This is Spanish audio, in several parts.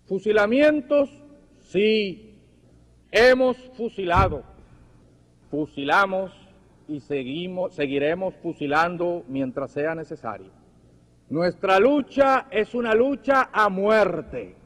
Fusilamientos, sí, hemos fusilado, fusilamos y seguiremos fusilando mientras sea necesario. Nuestra lucha es una lucha a muerte.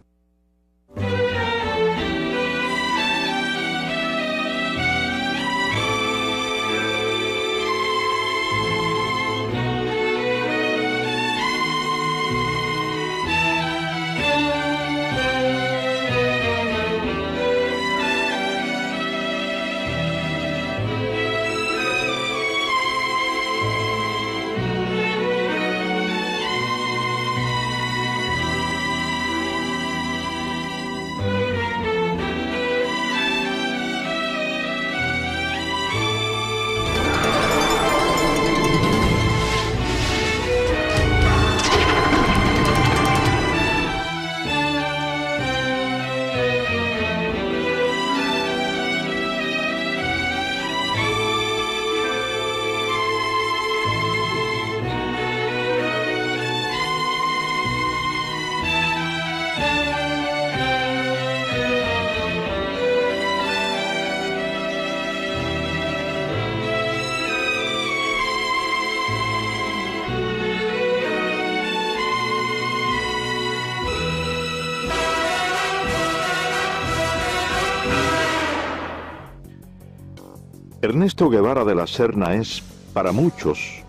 Ernesto Guevara de la Serna es, para muchos,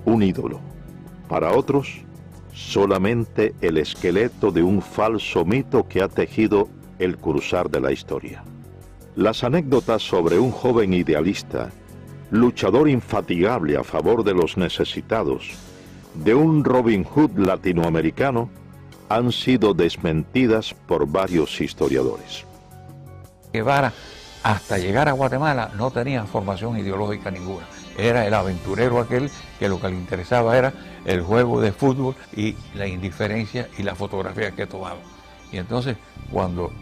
un ídolo. Para otros, solamente el esqueleto de un falso mito que ha tejido el cruzar de la historia. Las anécdotas sobre un joven idealista, luchador infatigable a favor de los necesitados, de un Robin Hood latinoamericano, han sido desmentidas por varios historiadores. Guevara, hasta llegar a Guatemala, no tenía formación ideológica ninguna. Era el aventurero aquel que lo que le interesaba era el juego de fútbol y la indiferencia y la fotografía que tomaba. Y entonces, cuando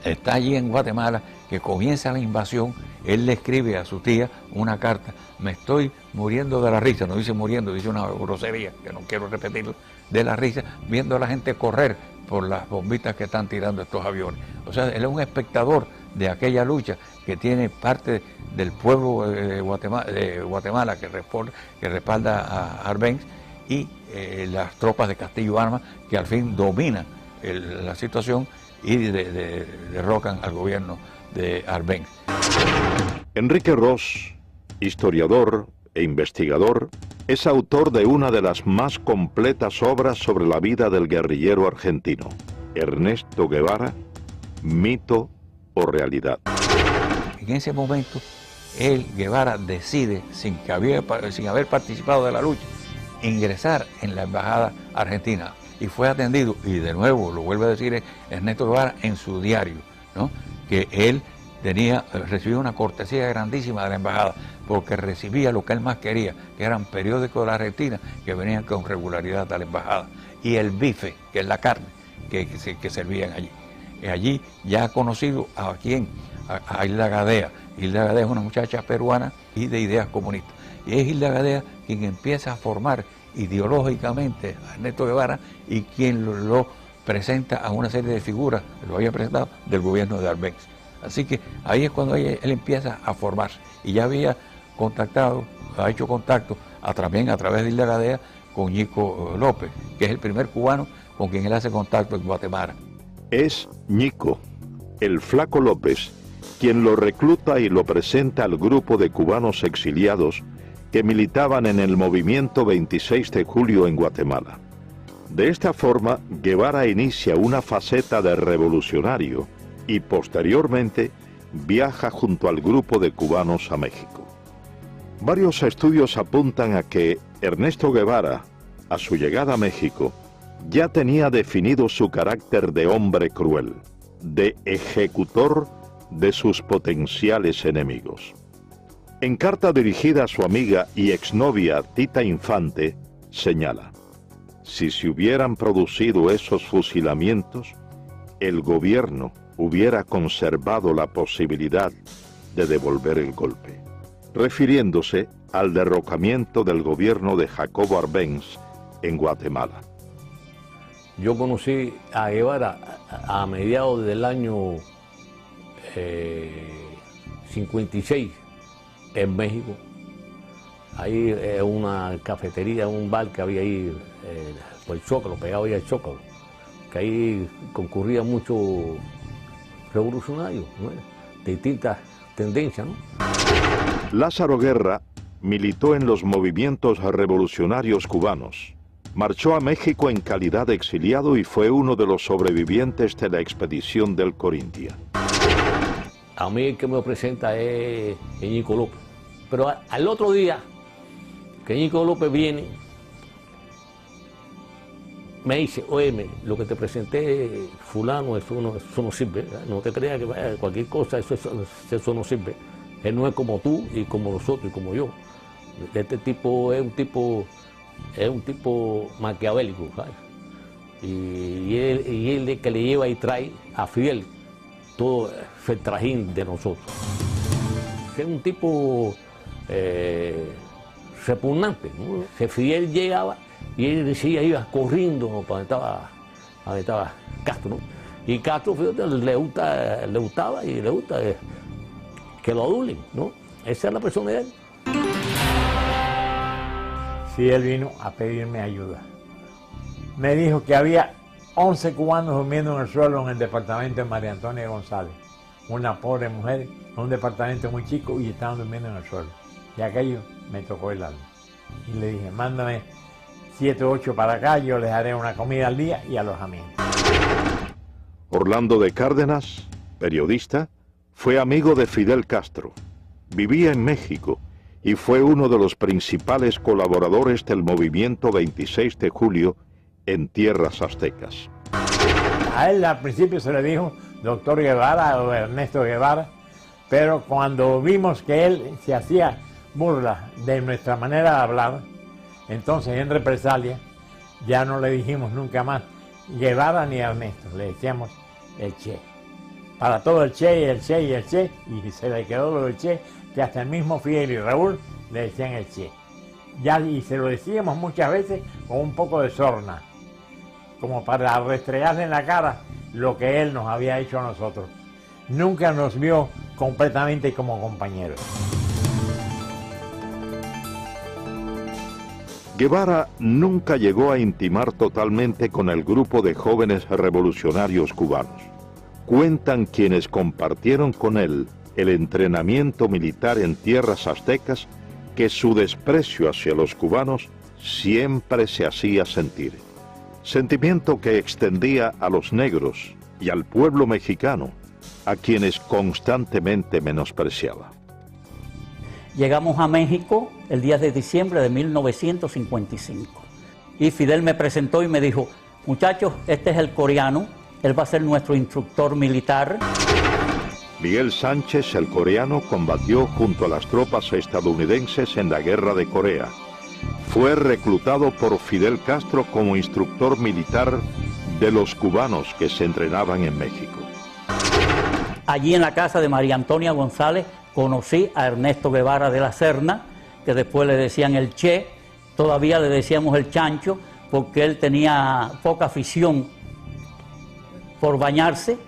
está allí en Guatemala, que comienza la invasión, él le escribe a su tía una carta: me estoy muriendo de la risa, no dice muriendo, dice una grosería, que no quiero repetirlo, de la risa, viendo a la gente correr por las bombitas que están tirando estos aviones. O sea, él es un espectador de aquella lucha que tiene parte del pueblo de Guatemala que respalda a Arbenz y las tropas de Castillo Armas que al fin dominan la situación y derrocan al gobierno de Arbenz. Enrique Ros, historiador e investigador, es autor de una de las más completas obras sobre la vida del guerrillero argentino, Ernesto Guevara, mito o realidad. En ese momento, Guevara decide, sin haber participado de la lucha, ingresar en la embajada argentina y fue atendido, y de nuevo lo vuelve a decir Ernesto Guevara en su diario, ¿no?, que él recibió una cortesía grandísima de la embajada porque recibía lo que él más quería, que eran periódicos de la Argentina que venían con regularidad a la embajada, y el bife, que es la carne que servían allí. Allí ya ha conocido a Hilda Gadea. Hilda Gadea es una muchacha peruana y de ideas comunistas. Y es Hilda Gadea quien empieza a formar ideológicamente a Ernesto Guevara y quien lo presenta a una serie de figuras, lo había presentado, del gobierno de Arbenz. Así que ahí es cuando él empieza a formarse. Y ya había ha hecho contacto también a través de Hilda Gadea con Ñico López, que es el primer cubano con quien él hace contacto en Guatemala. Es Ñico, el Flaco López, quien lo recluta y lo presenta al grupo de cubanos exiliados que militaban en el movimiento 26 de julio en Guatemala. De esta forma, Guevara inicia una faceta de revolucionario y posteriormente viaja junto al grupo de cubanos a México. Varios estudios apuntan a que Ernesto Guevara, a su llegada a México, ya tenía definido su carácter de hombre cruel, de ejecutor de sus potenciales enemigos. En carta dirigida a su amiga y exnovia Tita Infante, señala: si se hubieran producido esos fusilamientos, el gobierno hubiera conservado la posibilidad de devolver el golpe, refiriéndose al derrocamiento del gobierno de Jacobo Arbenz en Guatemala. Yo conocí a Guevara a mediados del año 56 en México. Ahí una cafetería, un bar que había ahí por el Zócalo, pegado ahí al Zócalo, que ahí concurría mucho revolucionarios, ¿no? De distintas tendencias, ¿no? Lázaro Guerra militó en los movimientos revolucionarios cubanos. Marchó a México en calidad de exiliado y fue uno de los sobrevivientes de la expedición del Corintia. A mí el que me presenta es Ñico López. Pero al otro día que Ñico López viene, me dice, oye, lo que te presenté, fulano, eso no sirve, ¿verdad? No te creas que vaya, cualquier cosa, eso no sirve. Él no es como tú y como nosotros y como yo. Este tipo es un tipo maquiavélico, ¿sabes? Y él es que le lleva y trae a Fidel todo el trajín de nosotros. Es un tipo repugnante, ¿no? Que Fidel llegaba y él decía, iba corriendo para donde estaba Castro, ¿no? Y Castro, fíjate, le gustaba y le gusta que lo adulen, ¿no? Esa es la persona de él. Sí, él vino a pedirme ayuda. Me dijo que había 11 cubanos durmiendo en el suelo en el departamento de María Antonia González. Una pobre mujer, en un departamento muy chico, y estaban durmiendo en el suelo. Y aquello me tocó el alma. Y le dije, mándame 7 o 8 para acá, yo les haré una comida al día y alojamiento. Orlando de Cárdenas, periodista, fue amigo de Fidel Castro. Vivía en México y fue uno de los principales colaboradores del movimiento 26 de julio en tierras aztecas. A él al principio se le dijo doctor Guevara o Ernesto Guevara, pero cuando vimos que él se hacía burla de nuestra manera de hablar, entonces en represalia ya no le dijimos nunca más Guevara ni Ernesto, le decíamos el Che. Para todo el Che y el Che y el Che, y se le quedó lo del Che, que hasta el mismo Fidel y Raúl le decían el Che. Ya, y se lo decíamos muchas veces con un poco de sorna, como para restregarle en la cara lo que él nos había hecho a nosotros. Nunca nos vio completamente como compañeros. Guevara nunca llegó a intimar totalmente con el grupo de jóvenes revolucionarios cubanos. Cuentan quienes compartieron con él el entrenamiento militar en tierras aztecas que su desprecio hacia los cubanos siempre se hacía sentir. Sentimiento que extendía a los negros y al pueblo mexicano, a quienes constantemente menospreciaba. Llegamos a México el 10 de diciembre de 1955 y Fidel me presentó y me dijo, muchachos, este es el coreano, él va a ser nuestro instructor militar. Miguel Sánchez, el coreano, combatió junto a las tropas estadounidenses en la Guerra de Corea. Fue reclutado por Fidel Castro como instructor militar de los cubanos que se entrenaban en México. Allí en la casa de María Antonia González conocí a Ernesto Guevara de la Serna, que después le decían el Che, todavía le decíamos el Chancho, porque él tenía poca afición por bañarse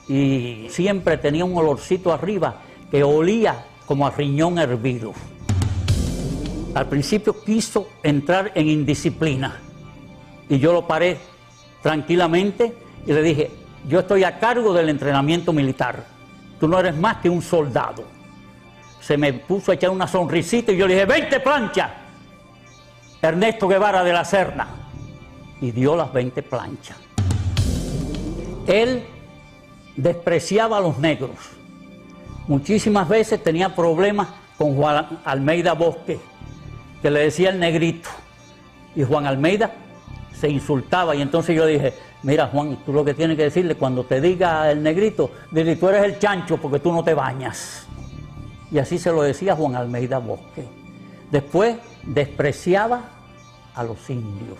y siempre tenía un olorcito arriba que olía como a riñón hervido. Al principio quiso entrar en indisciplina y yo lo paré tranquilamente y le dije, yo estoy a cargo del entrenamiento militar, tú no eres más que un soldado. Se me puso a echar una sonrisita y yo le dije, 20 planchas, Ernesto Guevara de la Serna, y dio las 20 planchas. Él despreciaba a los negros. Muchísimas veces tenía problemas con Juan Almeida Bosque, que le decía el negrito, y Juan Almeida se insultaba, y entonces yo dije, mira Juan, tú lo que tienes que decirle cuando te diga el negrito, dile, tú eres el chancho porque tú no te bañas. Y así se lo decía Juan Almeida Bosque. Después despreciaba a los indios.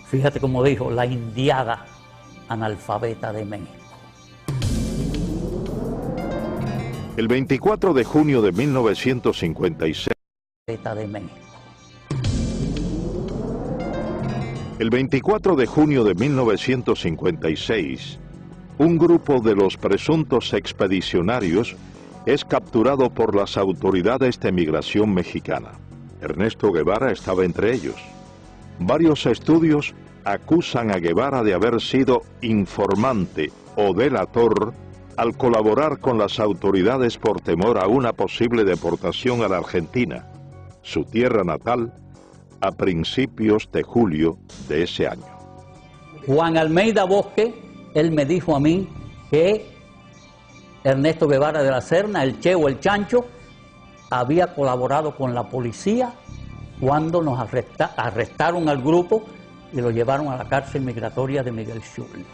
Fíjate cómo dijo, la indiada analfabeta de México. El 24 de junio de 1956, De México. El 24 de junio de 1956, un grupo de los presuntos expedicionarios es capturado por las autoridades de migración mexicana. Ernesto Guevara estaba entre ellos. Varios estudios acusan a Guevara de haber sido informante o delator al colaborar con las autoridades por temor a una posible deportación a la Argentina, su tierra natal, a principios de julio de ese año. Juan Almeida Bosque, él me dijo a mí que Ernesto Guevara de la Serna, el Che o el Chancho, había colaborado con la policía cuando nos arrestaron al grupo y lo llevaron a la cárcel migratoria de Miguel Schultz.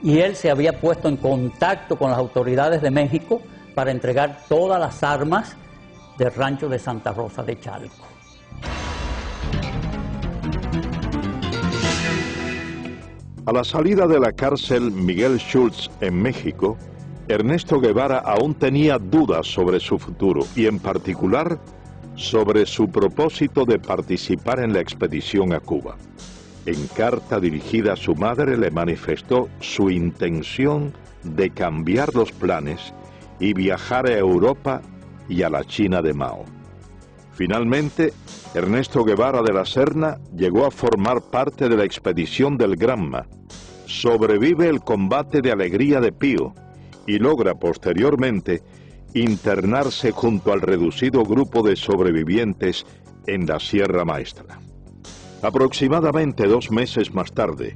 Y él se había puesto en contacto con las autoridades de México para entregar todas las armas del rancho de Santa Rosa de Chalco. A la salida de la cárcel Miguel Schultz en México, Ernesto Guevara aún tenía dudas sobre su futuro y en particular sobre su propósito de participar en la expedición a Cuba. En carta dirigida a su madre le manifestó su intención de cambiar los planes y viajar a Europa y a la China de Mao. Finalmente, Ernesto Guevara de la Serna llegó a formar parte de la expedición del Granma, sobrevive el combate de Alegría de Pío y logra posteriormente internarse junto al reducido grupo de sobrevivientes en la Sierra Maestra. Aproximadamente 2 meses más tarde,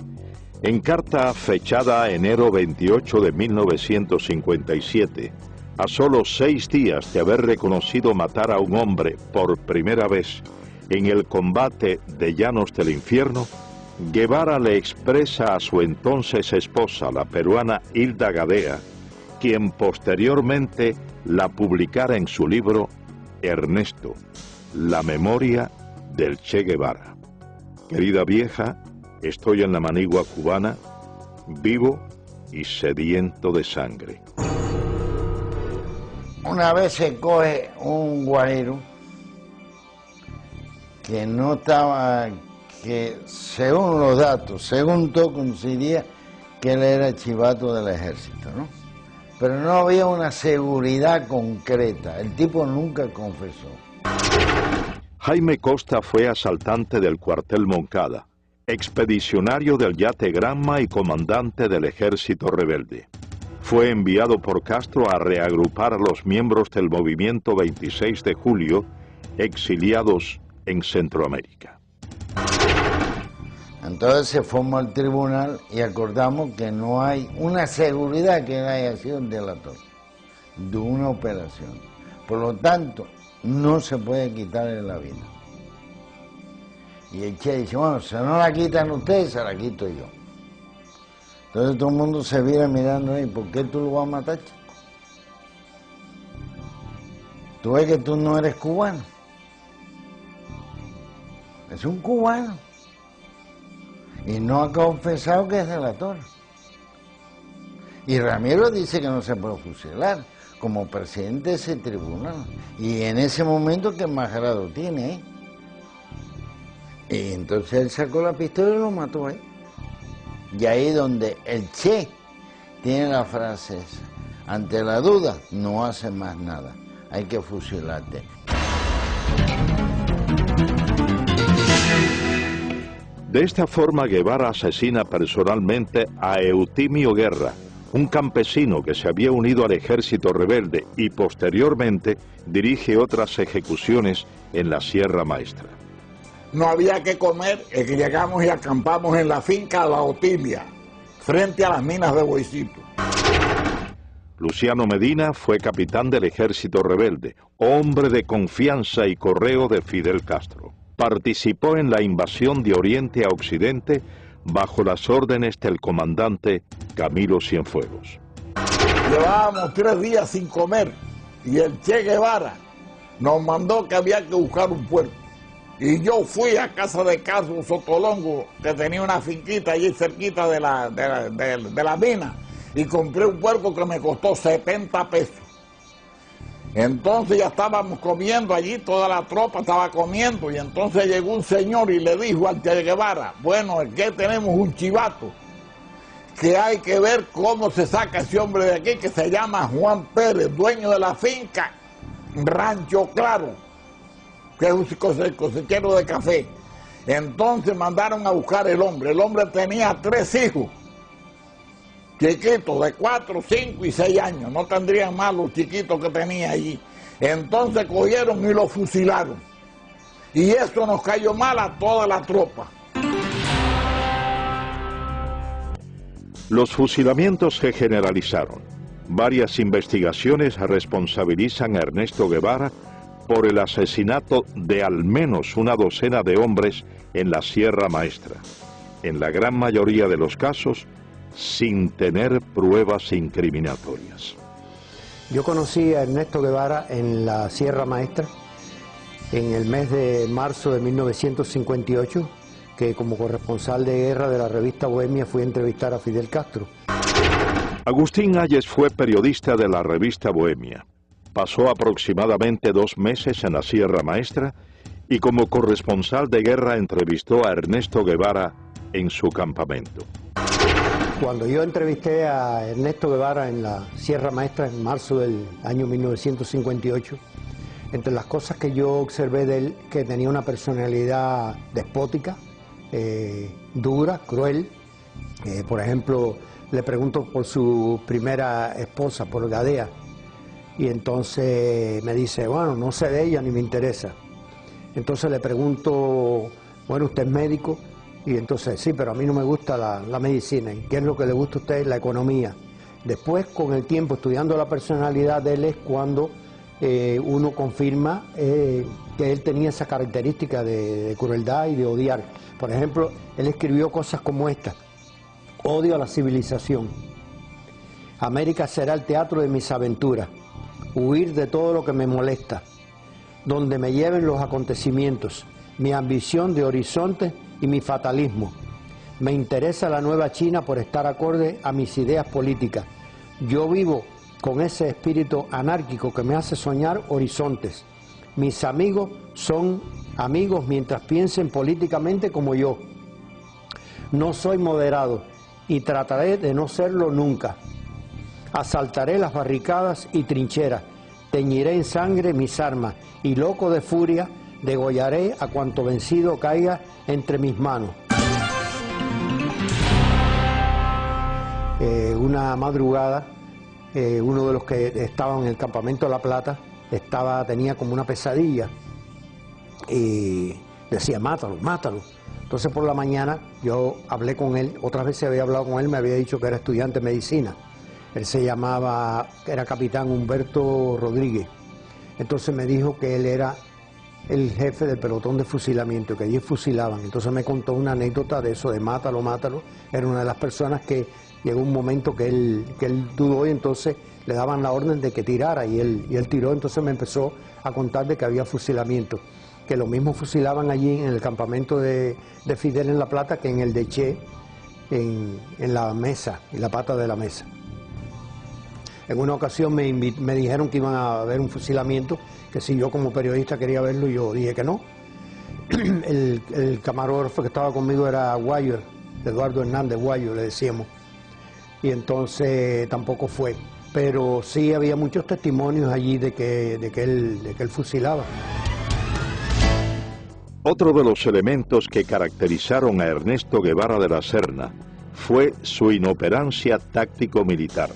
en carta fechada enero 28 de 1957, a solo 6 días de haber reconocido matar a un hombre por primera vez en el combate de Llanos del Infierno, Guevara le expresa a su entonces esposa, la peruana Hilda Gadea, quien posteriormente la publicara en su libro Ernesto, la memoria del Che Guevara. Querida vieja, estoy en la manigua cubana, vivo y sediento de sangre. Una vez se coge un guajiro que no estaba, que según los datos, según todo coincidía que él era chivato del ejército, ¿no? Pero no había una seguridad concreta, el tipo nunca confesó. Jaime Costa fue asaltante del cuartel Moncada, expedicionario del yate Granma y comandante del ejército rebelde. Fue enviado por Castro a reagrupar a los miembros del movimiento 26 de julio, exiliados en Centroamérica. Entonces se formó el tribunal y acordamos que no hay una seguridad que él haya sido un delator de una operación. Por lo tanto, no se puede quitarle la vida. Y el Che dice, bueno, si no la quitan ustedes, se la quito yo. Entonces todo el mundo se viene mirando ahí, ¿por qué tú lo vas a matar, chico? Tú ves que tú no eres cubano. Es un cubano. Y no ha confesado que es delator. Y Ramiro dice que no se puede fusilar como presidente de ese tribunal. Y en ese momento, ¿qué más grado tiene? Y entonces él sacó la pistola y lo mató ahí. Y ahí donde el Che tiene la frase esa: ante la duda, no hace más nada. Hay que fusilarte. De esta forma, Guevara asesina personalmente a Eutimio Guerra, un campesino que se había unido al ejército rebelde y posteriormente dirige otras ejecuciones en la Sierra Maestra. No había que comer, es que llegamos y acampamos en la finca La Otilia, frente a las minas de Boicito. Luciano Medina fue capitán del ejército rebelde, hombre de confianza y correo de Fidel Castro. Participó en la invasión de Oriente a Occidente bajo las órdenes del comandante Camilo Cienfuegos. Llevábamos 3 días sin comer y el Che Guevara nos mandó que había que buscar un puerco. Y yo fui a casa de Carlos Sotolongo, que tenía una finquita allí cerquita de la mina, y compré un puerco que me costó 70 pesos. Entonces ya estábamos comiendo allí, toda la tropa estaba comiendo, y entonces llegó un señor y le dijo al Che Guevara, bueno, es que tenemos un chivato, que hay que ver cómo se saca ese hombre de aquí, que se llama Juan Pérez, dueño de la finca Rancho Claro, que es un cosechero de café. Entonces mandaron a buscar el hombre tenía 3 hijos, chiquitos de 4, 5 y 6 años, no tendrían más los chiquitos que tenía allí. Entonces cogieron y lo fusilaron. Y eso nos cayó mal a toda la tropa. Los fusilamientos se generalizaron. Varias investigaciones responsabilizan a Ernesto Guevara por el asesinato de al menos una docena de hombres en la Sierra Maestra. En la gran mayoría de los casos, sin tener pruebas incriminatorias. Yo conocí a Ernesto Guevara en la Sierra Maestra en el mes de marzo de 1958, que como corresponsal de guerra de la revista Bohemia fui a entrevistar a Fidel Castro. Agustín Hayes fue periodista de la revista Bohemia. Pasó aproximadamente 2 meses en la Sierra Maestra y como corresponsal de guerra entrevistó a Ernesto Guevara en su campamento. Cuando yo entrevisté a Ernesto Guevara en la Sierra Maestra en marzo del año 1958, entre las cosas que yo observé de él, que tenía una personalidad despótica, dura, cruel. Por ejemplo, le pregunto por su primera esposa, por Gadea, y entonces me dice, bueno, no sé de ella ni me interesa. Entonces le pregunto, bueno, ¿usted es médico? Y entonces, sí, pero a mí no me gusta la medicina. ¿Y qué es lo que le gusta a usted? La economía. Después, con el tiempo, estudiando la personalidad de él, es cuando uno confirma que él tenía esa característica de crueldad y de odiar. Por ejemplo, él escribió cosas como esta: odio a la civilización. América será el teatro de mis aventuras. Huir de todo lo que me molesta. Donde me lleven los acontecimientos. Mi ambición de horizonte y mi fatalismo. Me interesa la nueva China por estar acorde a mis ideas políticas. Yo vivo con ese espíritu anárquico que me hace soñar horizontes. Mis amigos son amigos mientras piensen políticamente como yo. No soy moderado y trataré de no serlo nunca. Asaltaré las barricadas y trincheras, teñiré en sangre mis armas y loco de furia degollaré a cuanto vencido caiga entre mis manos. Una madrugada, uno de los que estaban en el campamento de La Plata tenía como una pesadilla y decía, mátalo, mátalo. Entonces por la mañana yo hablé con él, otras veces había hablado con él, me había dicho que era estudiante de medicina. Él se llamaba, era capitán Humberto Rodríguez. Entonces me dijo que él era el jefe del pelotón de fusilamiento, que allí fusilaban. Entonces me contó una anécdota de eso, de mátalo, mátalo. Era una de las personas que llegó un momento que él dudó y entonces le daban la orden de que tirara y él tiró. Entonces me empezó a contar de que había fusilamiento, que lo mismo fusilaban allí en el campamento de Fidel en La Plata que en el de Che, en la mesa, en la pata de la mesa. En una ocasión me dijeron que iban a haber un fusilamiento, que si yo como periodista quería verlo, yo dije que no. El camarógrafo que estaba conmigo era Guayo, Eduardo Hernández Guayo, le decíamos. Y entonces tampoco fue. Pero sí había muchos testimonios allí de que él fusilaba. Otro de los elementos que caracterizaron a Ernesto Guevara de la Serna fue su inoperancia táctico-militar.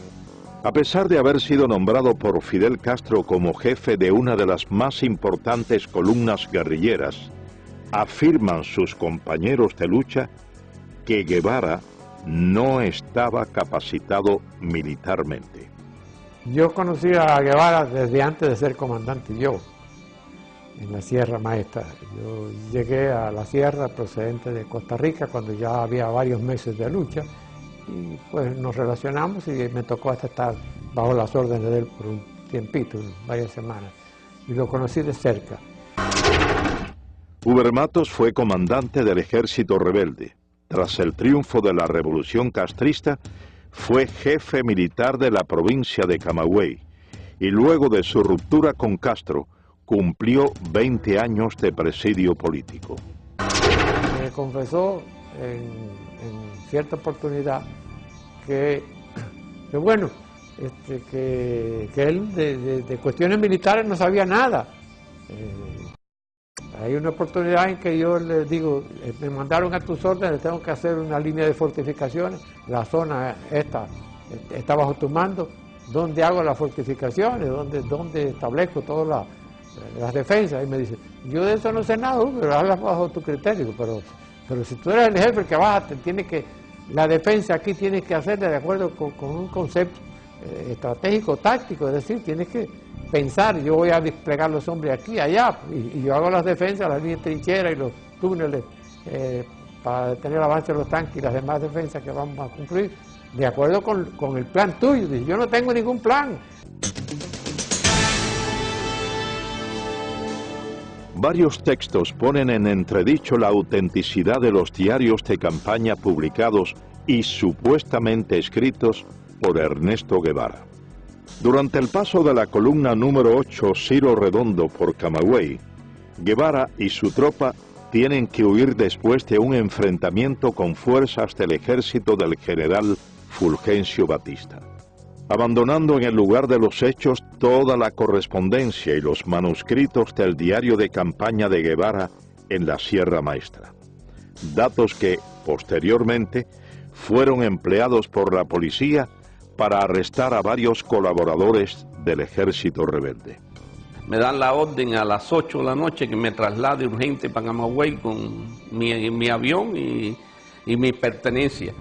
A pesar de haber sido nombrado por Fidel Castro como jefe de una de las más importantes columnas guerrilleras, afirman sus compañeros de lucha que Guevara no estaba capacitado militarmente. Yo conocí a Guevara desde antes de ser comandante yo, en la Sierra Maestra. Yo llegué a la Sierra procedente de Costa Rica cuando ya había varios meses de lucha y pues nos relacionamos y me tocó hasta estar bajo las órdenes de él por un tiempito, varias semanas, y lo conocí de cerca. Uber Matos fue comandante del ejército rebelde. Tras el triunfo de la revolución castrista, fue jefe militar de la provincia de Camagüey y luego de su ruptura con Castro, cumplió 20 años de presidio político. Me confesó en cierta oportunidad que bueno, que él de cuestiones militares no sabía nada. Hay una oportunidad en que yo le digo, me mandaron a tus órdenes, tengo que hacer una línea de fortificaciones, la zona esta está bajo tu mando, ¿dónde hago las fortificaciones? ¿Dónde establezco todas las defensas? Y me dice, yo de eso no sé nada, pero hazlas bajo tu criterio, pero si tú eres el jefe que vas, la defensa aquí tienes que hacerla de acuerdo con un concepto estratégico, táctico, es decir, tienes que pensar, yo voy a desplegar los hombres aquí, allá, y yo hago las defensas, las líneas de trinchera y los túneles para detener el avance de los tanques y las demás defensas que vamos a cumplir, de acuerdo con el plan tuyo. Dice, yo no tengo ningún plan. Varios textos ponen en entredicho la autenticidad de los diarios de campaña publicados y supuestamente escritos por Ernesto Guevara. Durante el paso de la columna número 8 Ciro Redondo por Camagüey, Guevara y su tropa tienen que huir después de un enfrentamiento con fuerzas del ejército del general Fulgencio Batista, abandonando en el lugar de los hechos toda la correspondencia y los manuscritos del diario de campaña de Guevara en la Sierra Maestra. Datos que, posteriormente, fueron empleados por la policía para arrestar a varios colaboradores del ejército rebelde. Me dan la orden a las 8 de la noche que me traslade urgente para Camagüey con mi avión y mis pertenencias.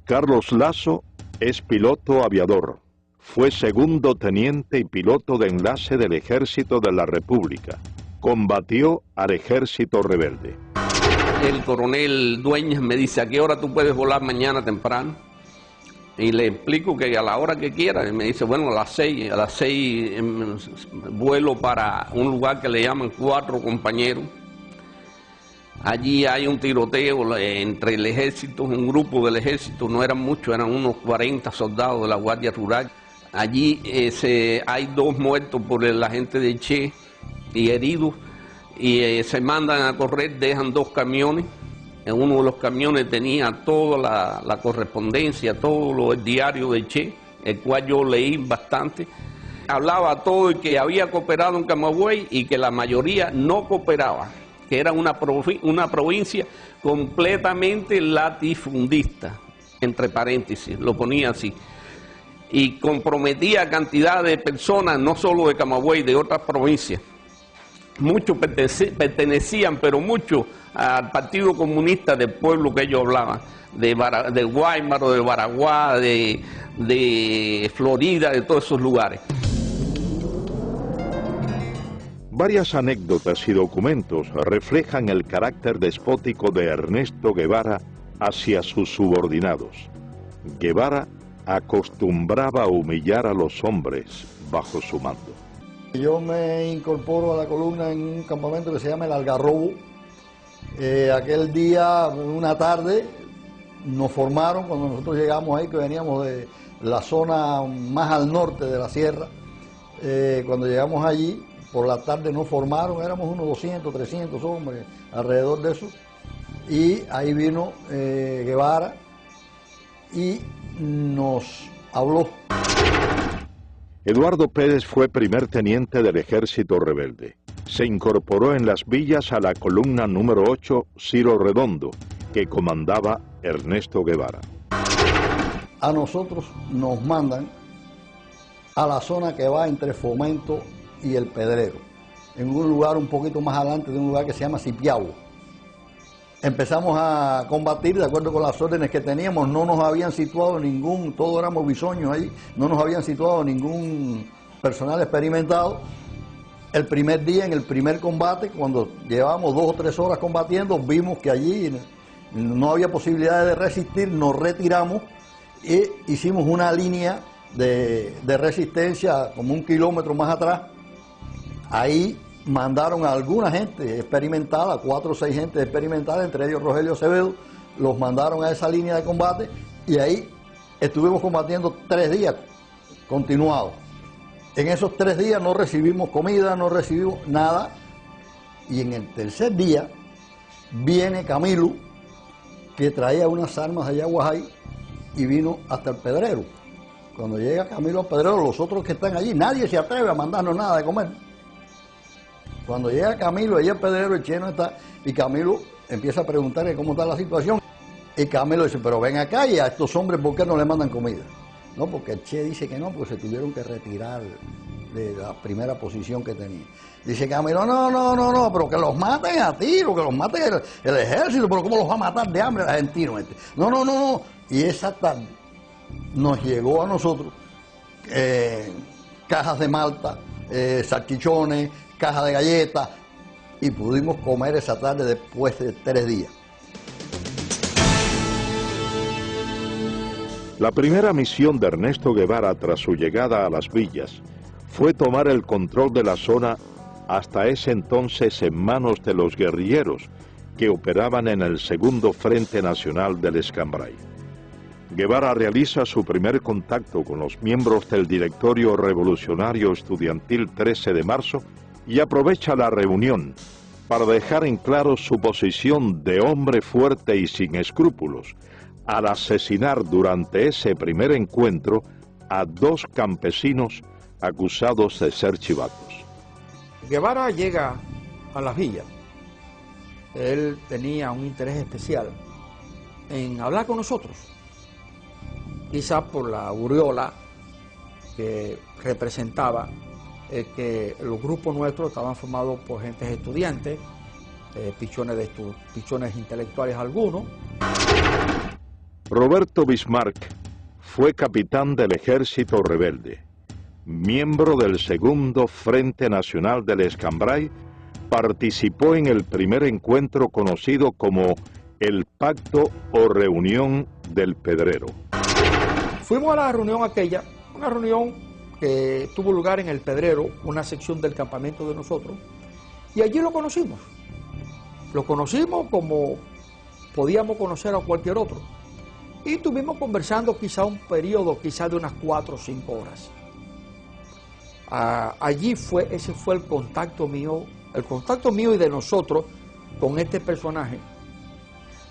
Carlos Lazo es piloto aviador. Fue segundo teniente y piloto de enlace del Ejército de la República. Combatió al ejército rebelde. El coronel Dueñas me dice, ¿a qué hora tú puedes volar mañana temprano? Y le explico que a la hora que quiera. Y me dice, bueno, a las 6 vuelo para un lugar que le llaman 4 compañeros. Allí hay un tiroteo entre el ejército, un grupo del ejército, no eran muchos, eran unos 40 soldados de la Guardia Rural. Allí hay 2 muertos por el agente de Che y heridos, y se mandan a correr, dejan 2 camiones. En uno de los camiones tenía toda la correspondencia, todo el diario de Che, el cual yo leí bastante. Hablaba todo y que había cooperado en Camagüey y que la mayoría no cooperaba, que era una provincia completamente latifundista, entre paréntesis, lo ponía así, y comprometía a cantidad de personas, no solo de Camagüey, de otras provincias. Muchos pertenecían, pero muchos, al Partido Comunista del pueblo que ellos hablaban, de Guaymaro, de Baraguá, de Florida, de todos esos lugares. Varias anécdotas y documentos reflejan el carácter despótico de Ernesto Guevara hacia sus subordinados. Guevara acostumbraba a humillar a los hombres bajo su mando. Yo me incorporo a la columna en un campamento que se llama El Algarrobo. Aquel día, una tarde, nos formaron cuando nosotros llegamos ahí, que veníamos de la zona más al norte de la sierra. Cuando llegamos allí, por la tarde nos formaron, éramos unos 200, 300 hombres, alrededor de eso. Y ahí vino Guevara y nos habló. Eduardo Pérez fue primer teniente del ejército rebelde. Se incorporó en las villas a la columna número 8 Ciro Redondo, que comandaba Ernesto Guevara. A nosotros nos mandan a la zona que va entre Fomento y El Pedrero, en un lugar un poquito más adelante de un lugar que se llama Cipiao. Empezamos a combatir de acuerdo con las órdenes que teníamos, no nos habían situado ningún, todos éramos bisoños ahí, no nos habían situado ningún personal experimentado. El primer día, en el primer combate, cuando llevábamos 2 o 3 horas combatiendo, vimos que allí no había posibilidad de resistir, nos retiramos y hicimos una línea de resistencia como 1 kilómetro más atrás. Ahí mandaron a alguna gente experimentada, 4 o 6 gente experimentada, entre ellos Rogelio Acevedo, los mandaron a esa línea de combate y ahí estuvimos combatiendo 3 días continuados. En esos 3 días no recibimos comida, no recibimos nada. Y en el tercer día viene Camilo, que traía unas armas de Yaguajay, y vino hasta el Pedrero. Cuando llega Camilo al Pedrero, los otros que están allí, nadie se atreve a mandarnos nada de comer. Cuando llega Camilo, allí al Pedrero, el Che no está, y Camilo empieza a preguntarle cómo está la situación. Y Camilo dice, pero ven acá y a estos hombres, ¿por qué no le mandan comida? No, porque el Che dice que no, porque se tuvieron que retirar de la primera posición que tenía. Dice Camilo, no, pero que los maten a tiro, que los maten el ejército, pero ¿cómo los va a matar de hambre el argentino este? No. Y esa tarde nos llegó a nosotros cajas de malta, salchichones, cajas de galletas, y pudimos comer esa tarde después de 3 días. La primera misión de Ernesto Guevara tras su llegada a las villas fue tomar el control de la zona hasta ese entonces en manos de los guerrilleros que operaban en el segundo Frente Nacional del Escambray. Guevara realiza su primer contacto con los miembros del Directorio Revolucionario Estudiantil 13 de marzo y aprovecha la reunión para dejar en claro su posición de hombre fuerte y sin escrúpulos, al asesinar durante ese primer encuentro a 2 campesinos acusados de ser chivatos. Guevara llega a las villas. Él tenía un interés especial en hablar con nosotros, quizás por la aureola que representaba que los grupos nuestros estaban formados por gentes estudiantes, pichones intelectuales algunos. Roberto Bismarck fue capitán del Ejército Rebelde, miembro del segundo Frente Nacional del Escambray, participó en el primer encuentro conocido como el Pacto o Reunión del Pedrero. Fuimos a la reunión aquella, una reunión que tuvo lugar en el Pedrero, una sección del campamento de nosotros, y allí lo conocimos. Lo conocimos como podíamos conocer a cualquier otro. Y estuvimos conversando quizá un periodo quizá de unas 4 o 5 horas. Ese fue el contacto mío y de nosotros con este personaje.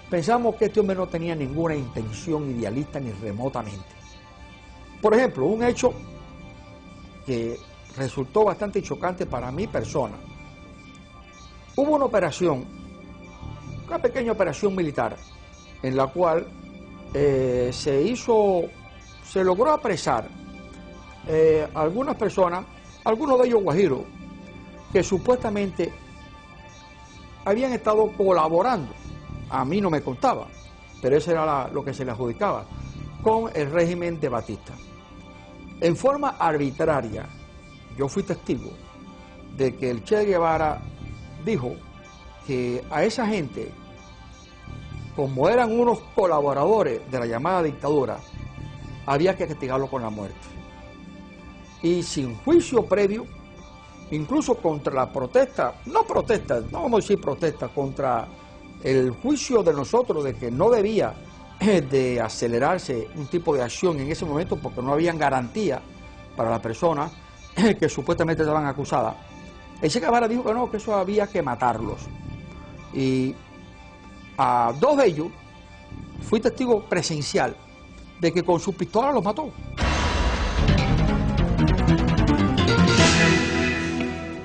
Pensamos que este hombre no tenía ninguna intención idealista ni remotamente. Por ejemplo, un hecho que resultó bastante chocante para mi persona. Hubo una pequeña operación militar, en la cual se logró apresar algunas personas, algunos de ellos guajiros, que supuestamente habían estado colaborando, a mí no me contaba, pero eso era lo que se le adjudicaba, con el régimen de Batista. En forma arbitraria, yo fui testigo de que el Che Guevara dijo que a esa gente, como eran unos colaboradores de la llamada dictadura, había que castigarlo con la muerte. Y sin juicio previo, incluso contra la protesta, no vamos a decir protesta, contra el juicio de nosotros de que no debía de acelerarse un tipo de acción en ese momento porque no habían garantía para la persona que supuestamente estaban acusadas. El Che Guevara dijo que no, que eso había que matarlos. Y a 2 de ellos fui testigo presencial de que con su pistola los mató.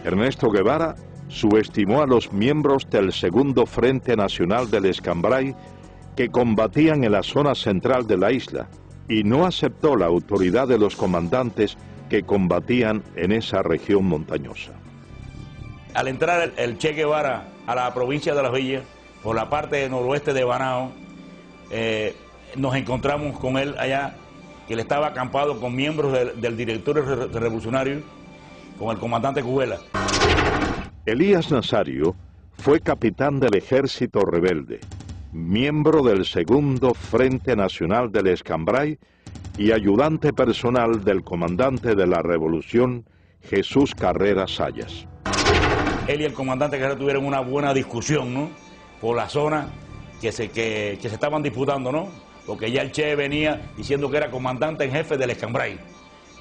Ernesto Guevara subestimó a los miembros del segundo Frente Nacional del Escambray que combatían en la zona central de la isla y no aceptó la autoridad de los comandantes que combatían en esa región montañosa. Al entrar el Che Guevara a la provincia de Las Villas, por la parte noroeste de Banao, nos encontramos con él allá, que él estaba acampado con miembros del directorio revolucionario, con el comandante Cubela. Elías Nazario fue capitán del Ejército Rebelde, miembro del segundo Frente Nacional del Escambray y ayudante personal del comandante de la Revolución, Jesús Carrera Sayas. Él y el comandante Carrera tuvieron una buena discusión, ¿no?, por la zona que se estaban disputando, ¿no?, porque ya el Che venía diciendo que era comandante en jefe del Escambray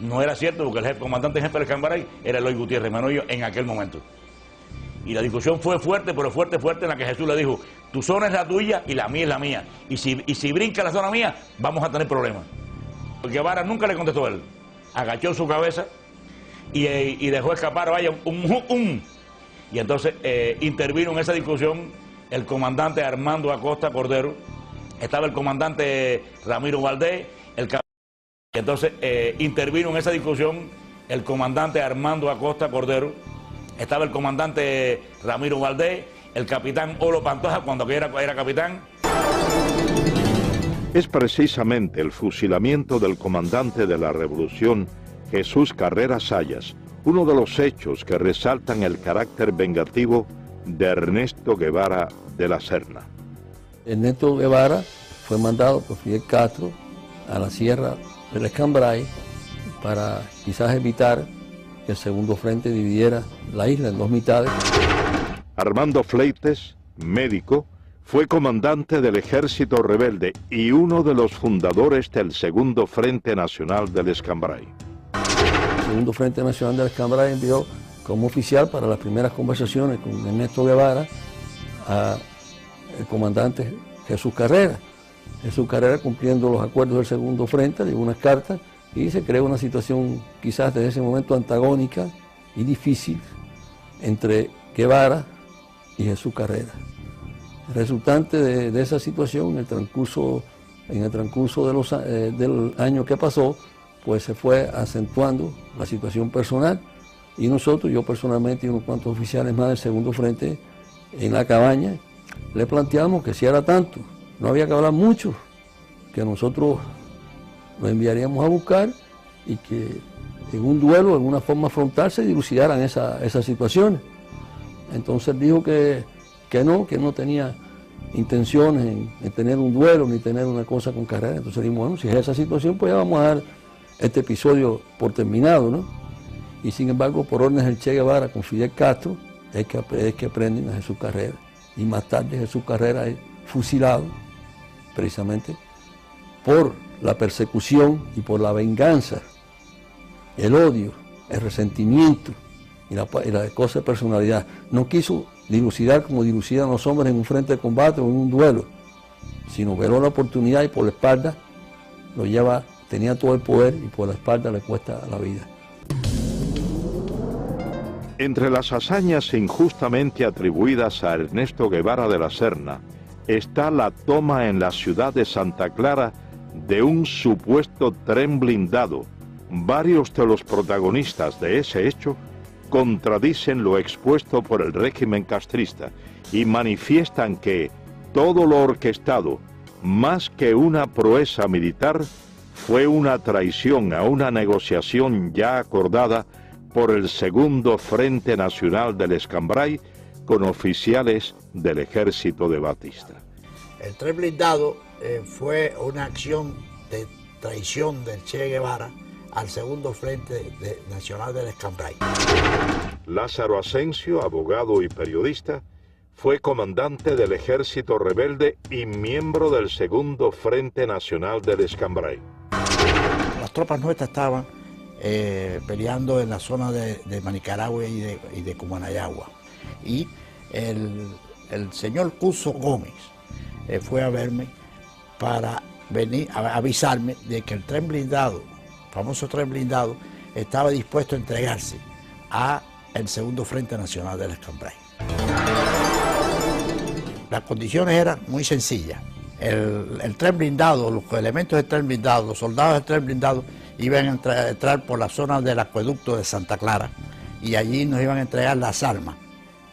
No era cierto, porque el comandante jefe del Escambray era Eloy Gutiérrez Manoyo en aquel momento. Y la discusión fue fuerte, pero fuerte, en la que Jesús le dijo, tu zona es la tuya y la mía es la mía. Y si brinca la zona mía, vamos a tener problemas. Porque Guevara nunca le contestó a él. Agachó su cabeza y dejó escapar, vaya, Y entonces intervino en esa discusión el comandante Armando Acosta Cordero, estaba el comandante Ramiro Valdés, y entonces intervino en esa discusión el comandante Armando Acosta Cordero, estaba el comandante Ramiro Valdés, el capitán Olo Pantoja cuando era capitán. Es precisamente el fusilamiento del comandante de la Revolución, Jesús Carrera Sayas, uno de los hechos que resaltan el carácter vengativo de Ernesto Guevara de la Serna. Ernesto Guevara fue mandado por Fidel Castro a la sierra del Escambray para quizás evitar que el segundo frente dividiera la isla en dos mitades. Armando Fleites, médico, fue comandante del ejército rebelde y uno de los fundadores del Segundo Frente Nacional del Escambray. El Segundo Frente Nacional del Escambray envió como oficial para las primeras conversaciones con Ernesto Guevara al comandante Jesús Carrera. Jesús Carrera, cumpliendo los acuerdos del Segundo Frente, dio unas cartas y se creó una situación quizás desde ese momento antagónica y difícil entre Guevara y Jesús Carrera. El resultante de esa situación, en el transcurso del año que pasó, pues se fue acentuando la situación personal y nosotros, yo personalmente y unos cuantos oficiales más del Segundo Frente, en la cabaña, le planteamos que si era tanto, no había que hablar mucho, que nosotros lo enviaríamos a buscar y que en un duelo, en una forma frontal, se dilucidaran esas situaciones. Entonces dijo que no tenía intenciones en tener un duelo ni tener una cosa con Carrera. Entonces dijimos, bueno, si es esa situación, pues ya vamos a dar este episodio por terminado, ¿no? Y sin embargo, por órdenes del Che Guevara con Fidel Castro, es que prenden a Jesús Carrera. Y más tarde Jesús Carrera es fusilado, precisamente, por la persecución y por la venganza, el odio, el resentimiento y la cosa de personalidad. No quiso dilucidar como dilucidan los hombres en un frente de combate o en un duelo, sino veló la oportunidad y por la espalda lo lleva, tenía todo el poder y por la espalda le cuesta la vida. Entre las hazañas injustamente atribuidas a Ernesto Guevara de la Serna está la toma en la ciudad de Santa Clara de un supuesto tren blindado. Varios de los protagonistas de ese hecho contradicen lo expuesto por el régimen castrista y manifiestan que todo lo orquestado, más que una proeza militar, fue una traición a una negociación ya acordada por el Segundo Frente Nacional del Escambray con oficiales del ejército de Batista. El tren blindado fue una acción de traición del Che Guevara al Segundo Frente Nacional del Escambray. Lázaro Asensio, abogado y periodista, fue comandante del ejército rebelde y miembro del Segundo Frente Nacional del Escambray. Las tropas nuestras estaban peleando en la zona de Manicaragua y de Cumanayagua. Y el señor Cuso Gómez fue a verme para venir a avisarme de que el tren blindado, famoso tren blindado, estaba dispuesto a entregarse a el Segundo Frente Nacional del Escambray. Las condiciones eran muy sencillas. El tren blindado, los elementos del tren blindado, los soldados del tren blindado iban a entrar por la zona del acueducto de Santa Clara y allí nos iban a entregar las armas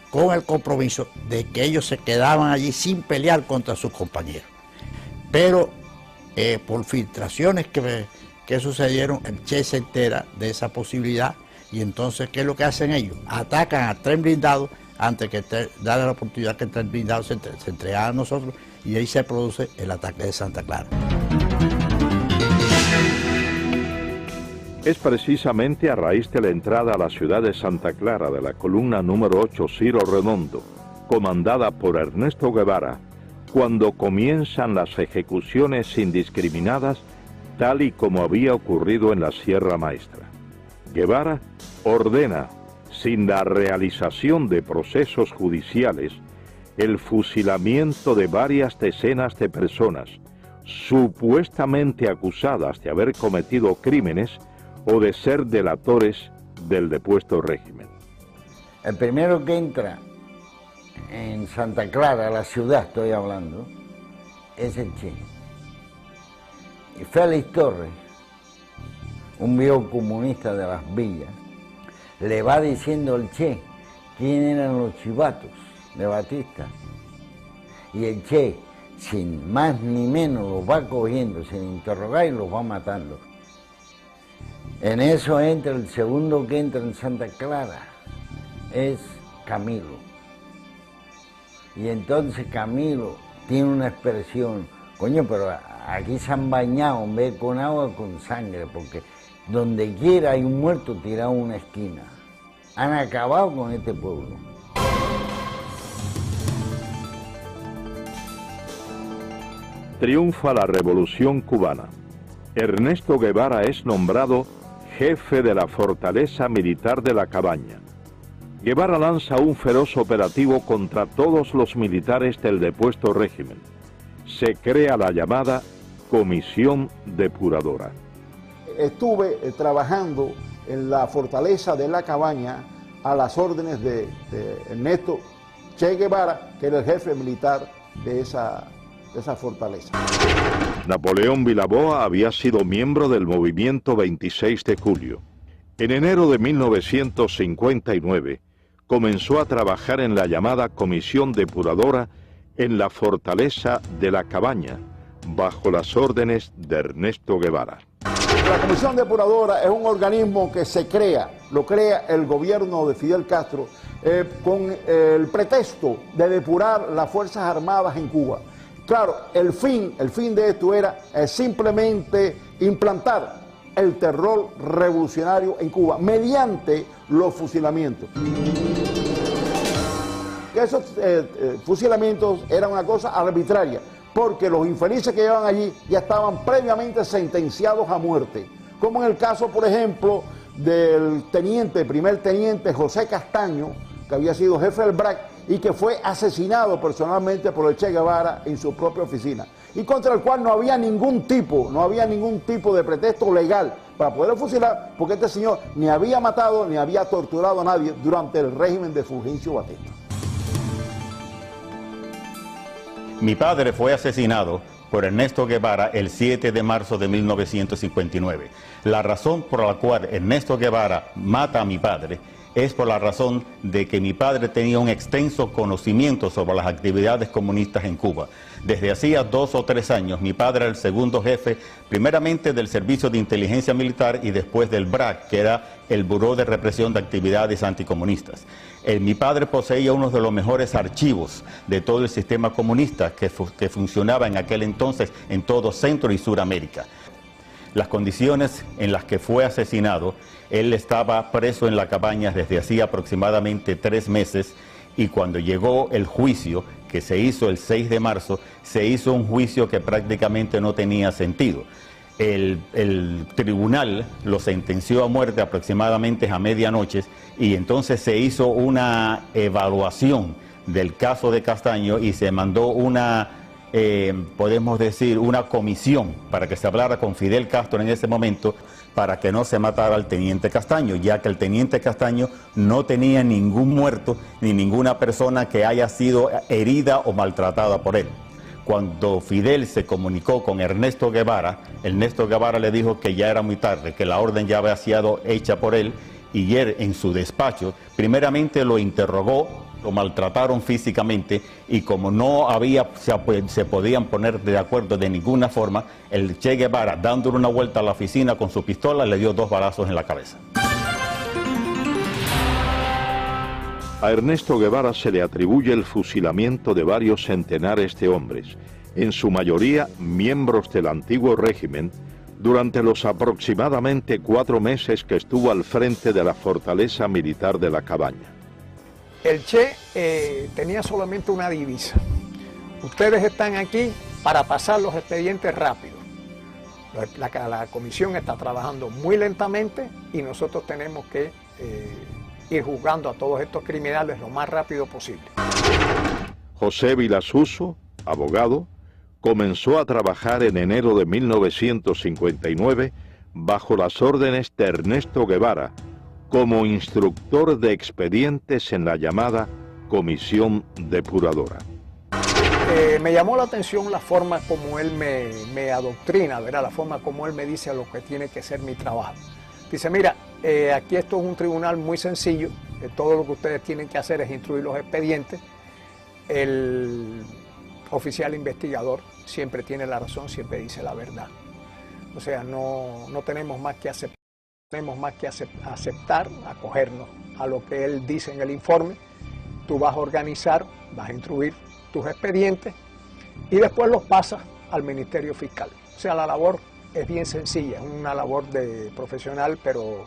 con el compromiso de que ellos se quedaban allí sin pelear contra sus compañeros. Pero por filtraciones que sucedieron, el Che se entera de esa posibilidad y entonces, ¿qué es lo que hacen ellos? Atacan al tren blindado antes que darle la oportunidad que el tren blindado se entregara a nosotros y ahí se produce el ataque de Santa Clara. Es precisamente a raíz de la entrada a la ciudad de Santa Clara de la columna número 8 Ciro Redondo, comandada por Ernesto Guevara, cuando comienzan las ejecuciones indiscriminadas tal y como había ocurrido en la Sierra Maestra. Guevara ordena, sin la realización de procesos judiciales, el fusilamiento de varias decenas de personas supuestamente acusadas de haber cometido crímenes o de ser delatores del depuesto régimen. El primero que entra en Santa Clara, la ciudad estoy hablando, es el Che. Y Félix Torres, un viejo comunista de las villas, le va diciendo al Che quién eran los chivatos de Batista. Y el Che, sin más ni menos, los va cogiendo, sin interrogar, y los va matando. En eso entra el segundo que entra en Santa Clara, es Camilo. Y entonces Camilo tiene una expresión, coño, pero aquí se han bañado en vez de con agua, con sangre, porque donde quiera hay un muerto tirado en una esquina. Han acabado con este pueblo. Triunfa la Revolución Cubana. Ernesto Guevara es nombrado jefe de la fortaleza militar de La Cabaña. Guevara lanza un feroz operativo contra todos los militares del depuesto régimen. Se crea la llamada Comisión Depuradora. Estuve trabajando en la fortaleza de La Cabaña a las órdenes de Ernesto Che Guevara, que era el jefe militar de esa fortaleza. Napoleón Vilaboa había sido miembro del movimiento 26 de julio. En enero de 1959 comenzó a trabajar en la llamada Comisión Depuradora en la fortaleza de La Cabaña, bajo las órdenes de Ernesto Guevara. La Comisión Depuradora es un organismo que se crea, lo crea el gobierno de Fidel Castro, con el pretexto de depurar las Fuerzas Armadas en Cuba. Claro, el fin de esto era simplemente implantar el terror revolucionario en Cuba mediante los fusilamientos. Esos fusilamientos eran una cosa arbitraria, porque los infelices que llevaban allí ya estaban previamente sentenciados a muerte, como en el caso, por ejemplo, del primer teniente José Castaño, que había sido jefe del BRAC y que fue asesinado personalmente por el Che Guevara en su propia oficina, y contra el cual no había ningún tipo de pretexto legal para poder fusilar, porque este señor ni había matado ni había torturado a nadie durante el régimen de Fulgencio Batista. Mi padre fue asesinado por Ernesto Guevara el 7 de marzo de 1959. La razón por la cual Ernesto Guevara mata a mi padre es por la razón de que mi padre tenía un extenso conocimiento sobre las actividades comunistas en Cuba. Desde hacía 2 o 3 años, mi padre era el segundo jefe, primeramente del Servicio de Inteligencia Militar y después del BRAC, que era el Buró de Represión de Actividades Anticomunistas. Mi padre poseía uno de los mejores archivos de todo el sistema comunista que funcionaba en aquel entonces en todo Centro y Suramérica. Las condiciones en las que fue asesinado, él estaba preso en La Cabaña desde hacía aproximadamente 3 meses, y cuando llegó el juicio, que se hizo el 6 de marzo, se hizo un juicio que prácticamente no tenía sentido. El tribunal lo sentenció a muerte aproximadamente a medianoche, y entonces se hizo una evaluación del caso de Castaño y se mandó una, podemos decir, una comisión para que se hablara con Fidel Castro en ese momento, para que no se matara al teniente Castaño, ya que el teniente Castaño no tenía ningún muerto ni ninguna persona que haya sido herida o maltratada por él. Cuando Fidel se comunicó con Ernesto Guevara le dijo que ya era muy tarde, que la orden ya había sido hecha por él, y él en su despacho primeramente lo interrogó, lo maltrataron físicamente, y como no se podían poner de acuerdo de ninguna forma, el Che Guevara, dándole una vuelta a la oficina con su pistola, le dio 2 balazos en la cabeza. A Ernesto Guevara se le atribuye el fusilamiento de varios centenares de hombres, en su mayoría miembros del antiguo régimen, durante los aproximadamente 4 meses que estuvo al frente de la fortaleza militar de La Cabaña. El Che tenía solamente una divisa: ustedes están aquí para pasar los expedientes rápido. La comisión está trabajando muy lentamente y nosotros tenemos que ir juzgando a todos estos criminales lo más rápido posible. José Vilasuso, abogado, comenzó a trabajar en enero de 1959 bajo las órdenes de Ernesto Guevara como instructor de expedientes en la llamada Comisión Depuradora. Me llamó la atención la forma como él me adoctrina, ¿verdad? La forma como él me dice lo que tiene que ser mi trabajo. Dice, mira, aquí esto es un tribunal muy sencillo, todo lo que ustedes tienen que hacer es instruir los expedientes. El oficial investigador siempre tiene la razón, siempre dice la verdad. O sea, no tenemos más que aceptar, acogernos a lo que él dice en el informe. Tú vas a organizar, vas a instruir tus expedientes y después los pasas al Ministerio Fiscal. O sea, la labor es bien sencilla, es una labor de profesional, pero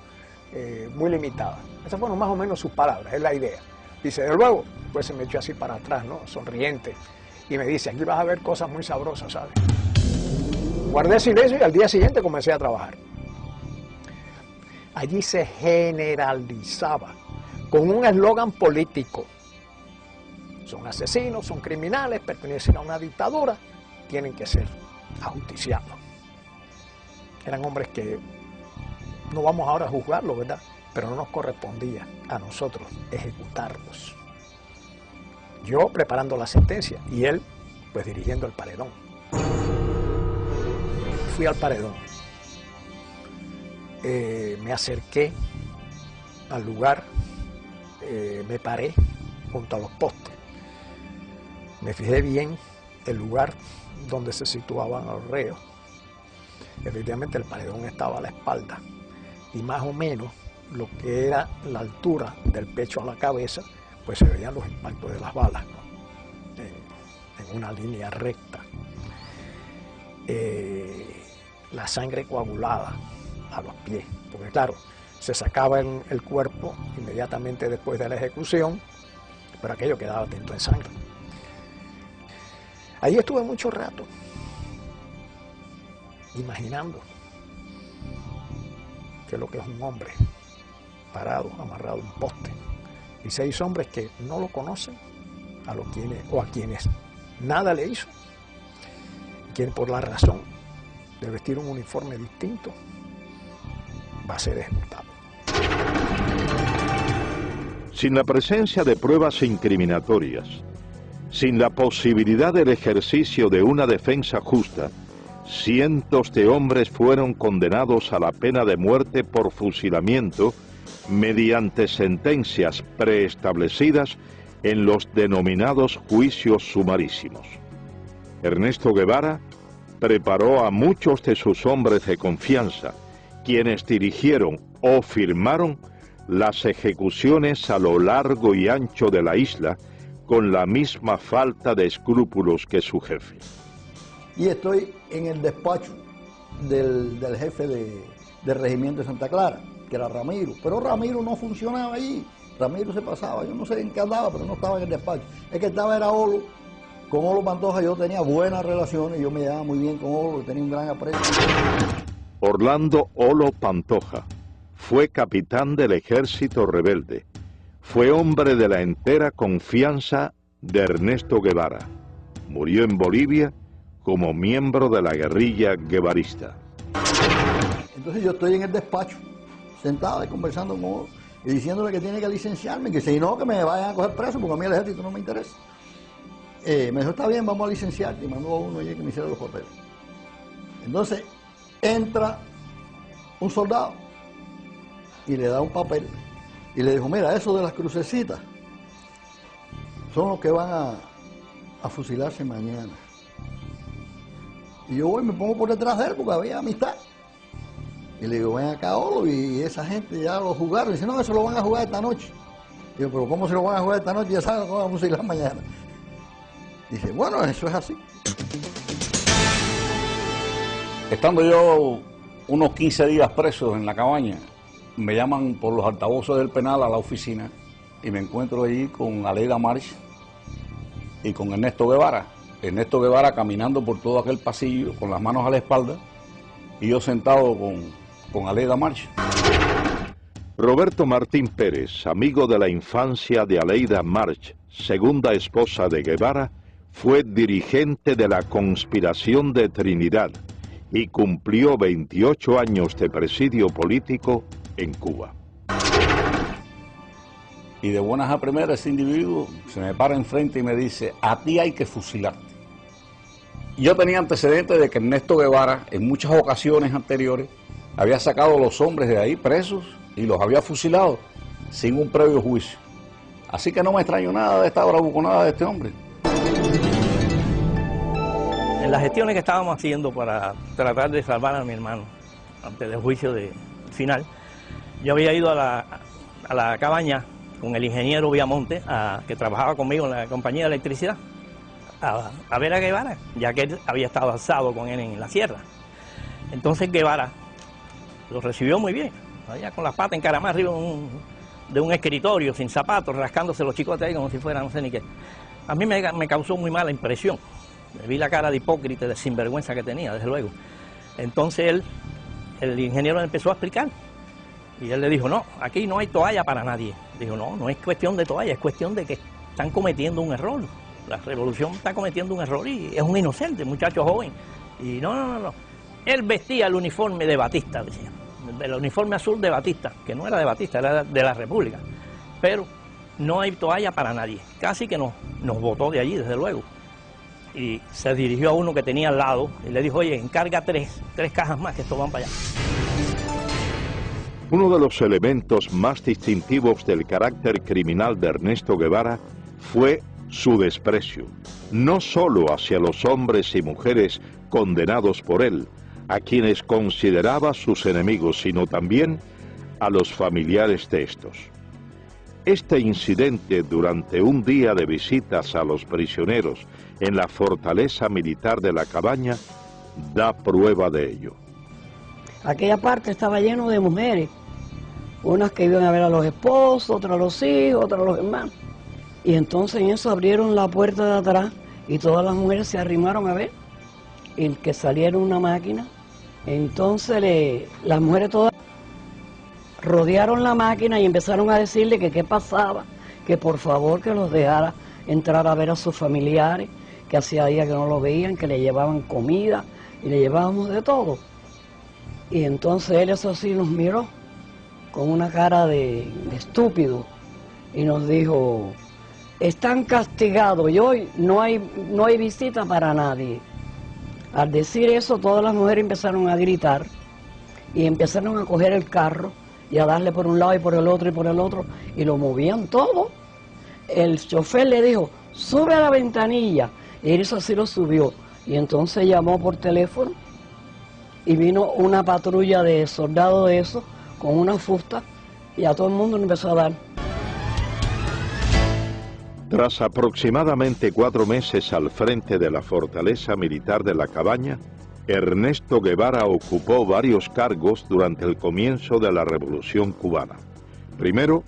muy limitada. Esas fueron más o menos sus palabras, es la idea. Dice, de luego, pues se me echó así para atrás, ¿no? Sonriente, y me dice, aquí vas a ver cosas muy sabrosas, ¿sabes? Guardé silencio y al día siguiente comencé a trabajar. Allí se generalizaba con un eslogan político. Son asesinos, son criminales, pertenecen a una dictadura, tienen que ser ajusticiados. Eran hombres que no vamos ahora a juzgarlos, ¿verdad? Pero no nos correspondía a nosotros ejecutarlos. Yo preparando la sentencia y él pues dirigiendo el paredón. Fui al paredón. Me acerqué al lugar, me paré junto a los postes. Me fijé bien el lugar donde se situaban los reos. Efectivamente el paredón estaba a la espalda y más o menos lo que era la altura del pecho a la cabeza, pues se veían los impactos de las balas, ¿no? En una línea recta. La sangre coagulada a los pies, porque claro, se sacaba el cuerpo inmediatamente después de la ejecución, pero aquello quedaba tinto en sangre. Ahí estuve mucho rato, imaginando qué es lo que es un hombre parado, amarrado a un poste, y 6 hombres que no lo conocen, a quienes nada le hizo, quien por la razón de vestir un uniforme distinto va a ser ejecutado. Sin la presencia de pruebas incriminatorias, sin la posibilidad del ejercicio de una defensa justa, cientos de hombres fueron condenados a la pena de muerte por fusilamiento mediante sentencias preestablecidas en los denominados juicios sumarísimos. Ernesto Guevara preparó a muchos de sus hombres de confianza, quienes dirigieron o firmaron las ejecuciones a lo largo y ancho de la isla con la misma falta de escrúpulos que su jefe. Y estoy en el despacho del jefe del regimiento de Santa Clara, que era Ramiro, pero Ramiro no funcionaba allí, Ramiro se pasaba, yo no sé en qué andaba, pero no estaba en el despacho. El que estaba era Olo, con Olo Pantoja yo tenía buenas relaciones, yo me llevaba muy bien con Olo, tenía un gran aprecio. Orlando Olo Pantoja fue capitán del ejército rebelde, fue hombre de la entera confianza de Ernesto Guevara, murió en Bolivia como miembro de la guerrilla guevarista. Entonces yo estoy en el despacho, sentado y conversando con Olo, y diciéndole que tiene que licenciarme, que si no, que me vayan a coger preso, porque a mí el ejército no me interesa. Me dijo, está bien, vamos a licenciarte, y mandó a uno allí que me hiciera los papeles. Entonces, entra un soldado y le da un papel, y le dijo, mira, eso de las crucecitas son los que van a fusilarse mañana. Y yo voy y me pongo por detrás de él, porque había amistad. Y le digo, ven acá, Olo, y esa gente ya lo jugaron. Y dice, no, eso lo van a jugar esta noche. Digo, pero ¿cómo se lo van a jugar esta noche? Ya saben cómo van a fusilar mañana. Dice, bueno, eso es así. Estando yo unos 15 días preso en la cabaña, me llaman por los altavoces del penal a la oficina y me encuentro allí con Aleida March y con Ernesto Guevara. Ernesto Guevara caminando por todo aquel pasillo con las manos a la espalda y yo sentado con Aleida March. Roberto Martín Pérez, amigo de la infancia de Aleida March, segunda esposa de Guevara, fue dirigente de la conspiración de Trinidad y cumplió 28 años de presidio político en Cuba. Y de buenas a primeras ese individuo se me para enfrente y me dice, a ti hay que fusilarte. Yo tenía antecedentes de que Ernesto Guevara en muchas ocasiones anteriores había sacado a los hombres de ahí presos y los había fusilado sin un previo juicio. Así que no me extraño nada de esta bravuconada de este hombre. En las gestiones que estábamos haciendo para tratar de salvar a mi hermano antes del juicio final, yo había ido a la cabaña con el ingeniero Viamonte, que trabajaba conmigo en la compañía de electricidad, a ver a Guevara, ya que él había estado alzado con él en la sierra. Entonces Guevara lo recibió muy bien, allá con las patas encaramadas arriba de un escritorio, sin zapatos, rascándose los chicotes ahí como si fuera no sé ni qué. A mí me causó muy mala impresión. Me vi la cara de hipócrita, de sinvergüenza que tenía, desde luego. Entonces el ingeniero empezó a explicar. Y él le dijo, no, aquí no hay toalla para nadie. Dijo, no es cuestión de toalla, es cuestión de que están cometiendo un error. La revolución está cometiendo un error y es un inocente, muchacho joven. Y no. Él vestía el uniforme de Batista, decía. El uniforme azul de Batista, que no era de Batista, era de la República. Pero no hay toalla para nadie. Casi que nos botó de allí, desde luego. Y se dirigió a uno que tenía al lado y le dijo, oye, encarga tres cajas más que estos van para allá. Uno de los elementos más distintivos del carácter criminal de Ernesto Guevara fue su desprecio, no solo hacia los hombres y mujeres condenados por él, a quienes consideraba sus enemigos, sino también a los familiares de estos. Este incidente durante un día de visitas a los prisioneros en la fortaleza militar de La Cabaña da prueba de ello. Aquella parte estaba lleno de mujeres, unas que iban a ver a los esposos, otras a los hijos, otras a los hermanos. Y entonces en eso abrieron la puerta de atrás y todas las mujeres se arrimaron a ver y que saliera una máquina. Entonces las mujeres todas rodearon la máquina y empezaron a decirle que qué pasaba, que por favor que los dejara entrar a ver a sus familiares, que hacía días que no lo veían, que le llevaban comida y le llevábamos de todo. Y entonces él eso sí nos miró con una cara de estúpido y nos dijo, están castigados y hoy no hay visita para nadie. Al decir eso todas las mujeres empezaron a gritar y empezaron a coger el carro y a darle por un lado y por el otro y por el otro y lo movían todo. El chofer le dijo, sube a la ventanilla y eso así lo subió y entonces llamó por teléfono y vino una patrulla de soldados de esos con una fusta y a todo el mundo le empezó a dar. Tras aproximadamente 4 meses al frente de la fortaleza militar de La Cabaña, Ernesto Guevara ocupó varios cargos durante el comienzo de la Revolución Cubana. Primero,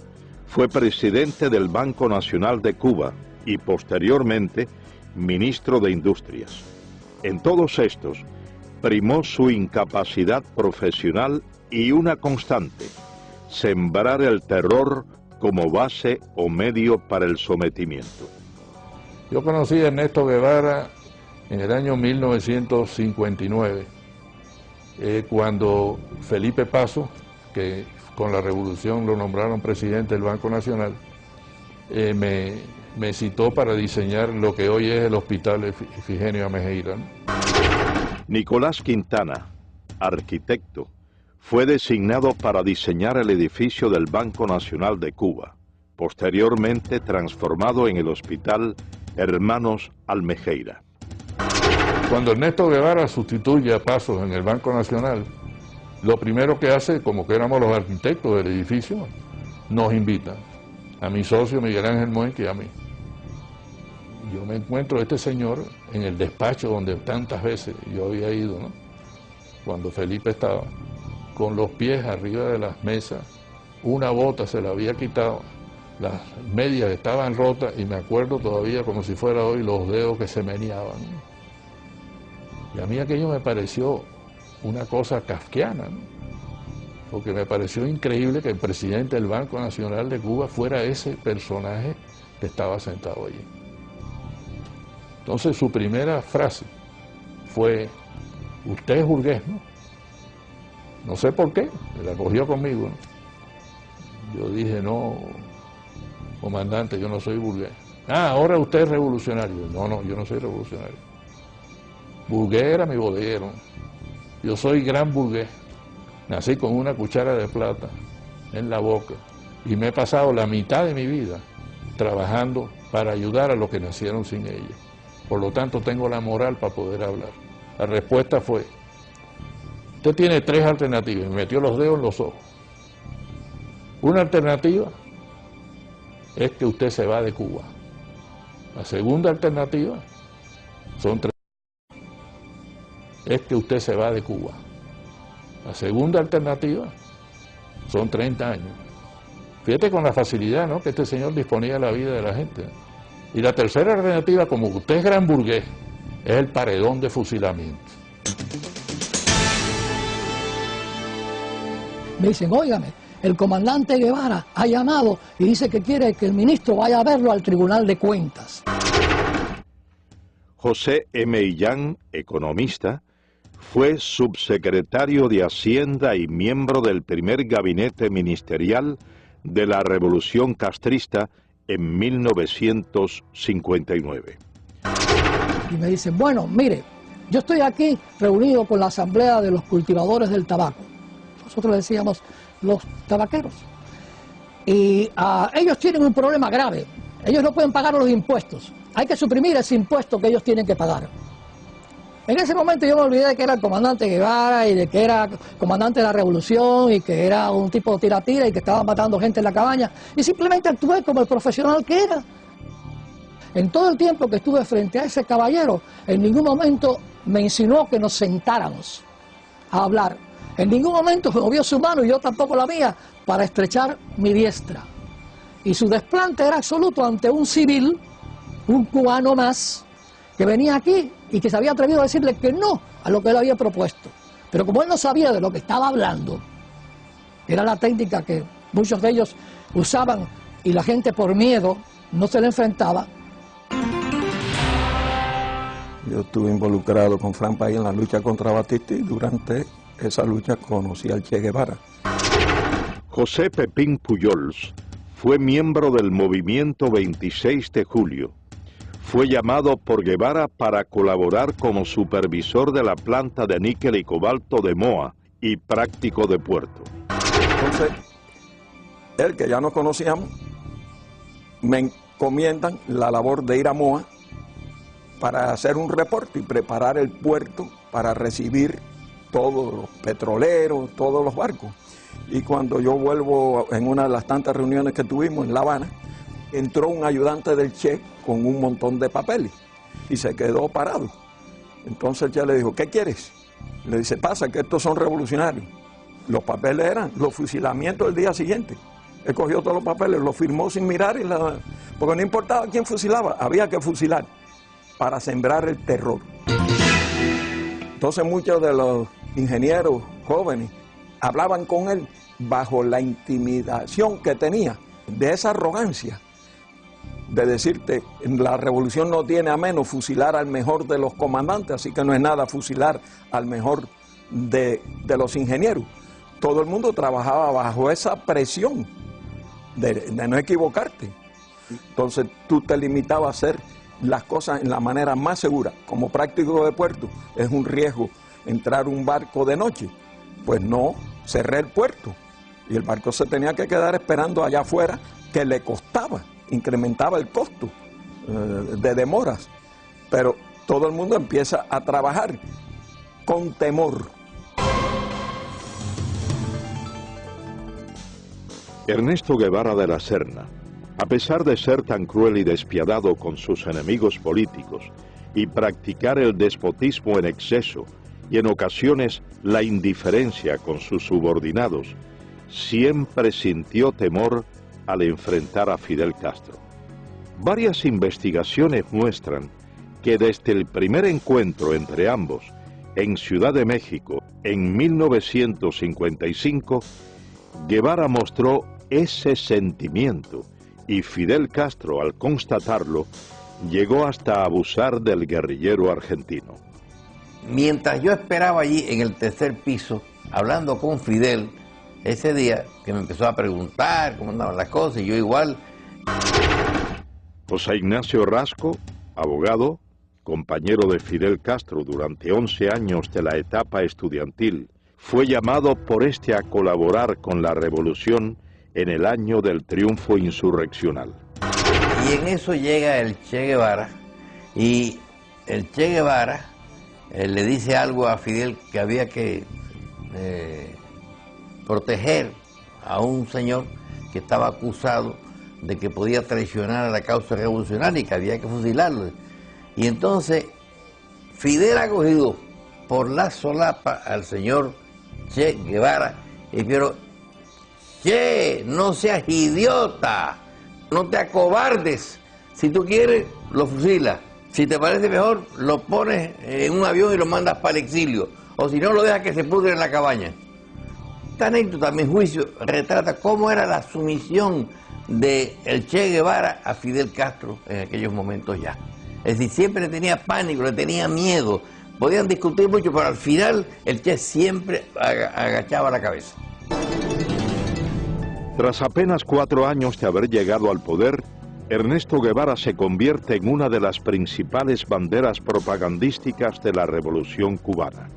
fue presidente del Banco Nacional de Cuba y posteriormente ministro de Industrias. En todos estos, primó su incapacidad profesional y una constante, sembrar el terror como base o medio para el sometimiento. Yo conocí a Ernesto Guevara en el año 1959, cuando Felipe Paso, que con la revolución lo nombraron presidente del Banco Nacional, me citó para diseñar lo que hoy es el Hospital Efigenio Amejeira, ¿no? Nicolás Quintana, arquitecto, fue designado para diseñar el edificio del Banco Nacional de Cuba, posteriormente transformado en el Hospital Hermanos Almejeira. Cuando Ernesto Guevara sustituye a Pasos en el Banco Nacional, lo primero que hace, como que éramos los arquitectos del edificio, nos invita a mi socio Miguel Ángel Moenque y a mí. Yo me encuentro a este señor en el despacho donde tantas veces yo había ido, ¿no? Cuando Felipe estaba, con los pies arriba de las mesas, una bota se la había quitado, las medias estaban rotas y me acuerdo todavía como si fuera hoy los dedos que se meneaban. Y a mí aquello me pareció una cosa kafkiana, ¿no? Porque me pareció increíble que el presidente del Banco Nacional de Cuba fuera ese personaje que estaba sentado allí. Entonces su primera frase fue: usted es burgués, ¿no? No sé por qué, la cogió conmigo, ¿no? Yo dije: no, comandante, yo no soy burgués. Ah, ahora usted es revolucionario. No, no, yo no soy revolucionario. Burgués era mi bodeguero. Yo soy gran burgués. Nací con una cuchara de plata en la boca y me he pasado la mitad de mi vida trabajando para ayudar a los que nacieron sin ella. Por lo tanto, tengo la moral para poder hablar. La respuesta fue: usted tiene 3 alternativas. Me metió los dedos en los ojos. Una alternativa es que usted se va de Cuba. La segunda alternativa son 3. Es que usted se va de Cuba. La segunda alternativa son 30 años. Fíjate con la facilidad, ¿no?, que este señor disponía de la vida de la gente. Y la tercera alternativa, como usted es gran burgués, es el paredón de fusilamiento. Me dicen: óigame, el comandante Guevara ha llamado y dice que quiere que el ministro vaya a verlo al Tribunal de Cuentas. José M. Illán, economista, fue subsecretario de Hacienda y miembro del primer gabinete ministerial de la Revolución Castrista en 1959. Y me dicen: bueno, mire, yo estoy aquí reunido con la Asamblea de los Cultivadores del Tabaco. Nosotros le decíamos los tabaqueros. Y ellos tienen un problema grave. Ellos no pueden pagar los impuestos. Hay que suprimir ese impuesto que ellos tienen que pagar. En ese momento yo me olvidé de que era el comandante Guevara y de que era comandante de la revolución y que era un tipo de tira-tira y que estaba matando gente en la cabaña, y simplemente actué como el profesional que era. En todo el tiempo que estuve frente a ese caballero, en ningún momento me insinuó que nos sentáramos a hablar. En ningún momento movió su mano, y yo tampoco la mía, para estrechar mi diestra. Y su desplante era absoluto ante un civil, un cubano más, que venía aquí y que se había atrevido a decirle que no a lo que él había propuesto. Pero como él no sabía de lo que estaba hablando, era la técnica que muchos de ellos usaban y la gente por miedo no se le enfrentaba. Yo estuve involucrado con Fran Pay en la lucha contra Batista y durante esa lucha conocí al Che Guevara. José Pepín Pujols fue miembro del movimiento 26 de julio. Fue llamado por Guevara para colaborar como supervisor de la planta de níquel y cobalto de Moa y práctico de puerto. Entonces, él, que ya nos conocíamos, me encomiendan la labor de ir a Moa para hacer un reporte y preparar el puerto para recibir todos los petroleros, todos los barcos. Y cuando yo vuelvo en una de las tantas reuniones que tuvimos en La Habana, entró un ayudante del Che con un montón de papeles y se quedó parado. Entonces el Che le dijo: ¿qué quieres? Le dice: pasa que estos son revolucionarios. Los papeles eran los fusilamientos del día siguiente. Él cogió todos los papeles, los firmó sin mirar, porque no importaba quién fusilaba, había que fusilar para sembrar el terror. Entonces muchos de los ingenieros jóvenes hablaban con él bajo la intimidación que tenía, de esa arrogancia, de decirte: la revolución no tiene a menos fusilar al mejor de los comandantes, así que no es nada fusilar al mejor de los ingenieros. Todo el mundo trabajaba bajo esa presión de no equivocarte. Entonces tú te limitabas a hacer las cosas en la manera más segura. Como práctico de puerto, es un riesgo entrar un barco de noche. Pues no, cerré el puerto y el barco se tenía que quedar esperando allá afuera, que le costaba, incrementaba el costo de demoras. Pero todo el mundo empieza a trabajar con temor. Ernesto Guevara de la Serna, a pesar de ser tan cruel y despiadado con sus enemigos políticos y practicar el despotismo en exceso y en ocasiones la indiferencia con sus subordinados, siempre sintió temor al enfrentar a Fidel Castro. Varias investigaciones muestran que desde el primer encuentro entre ambos, en Ciudad de México en 1955, Guevara mostró ese sentimiento y Fidel Castro, al constatarlo, llegó hasta abusar del guerrillero argentino. Mientras yo esperaba allí en el tercer piso, hablando con Fidel, ese día que me empezó a preguntar cómo andaban las cosas, y yo igual. José Ignacio Rasco, abogado, compañero de Fidel Castro durante 11 años de la etapa estudiantil, fue llamado por este a colaborar con la revolución en el año del triunfo insurreccional. Y en eso llega el Che Guevara, y el Che Guevara le dice algo a Fidel que había que proteger a un señor que estaba acusado de que podía traicionar a la causa revolucionaria y que había que fusilarlo. Y entonces Fidel ha cogido por la solapa al señor Che Guevara y pero Che, no seas idiota, no te acobardes, si tú quieres lo fusilas, si te parece mejor lo pones en un avión y lo mandas para el exilio, o si no lo dejas que se pudre en la cabaña. Esta anécdota, a mi juicio, retrata cómo era la sumisión de el Che Guevara a Fidel Castro en aquellos momentos ya. Es decir, siempre le tenía pánico, le tenía miedo. Podían discutir mucho, pero al final el Che siempre agachaba la cabeza. Tras apenas 4 años de haber llegado al poder, Ernesto Guevara se convierte en una de las principales banderas propagandísticas de la Revolución cubana.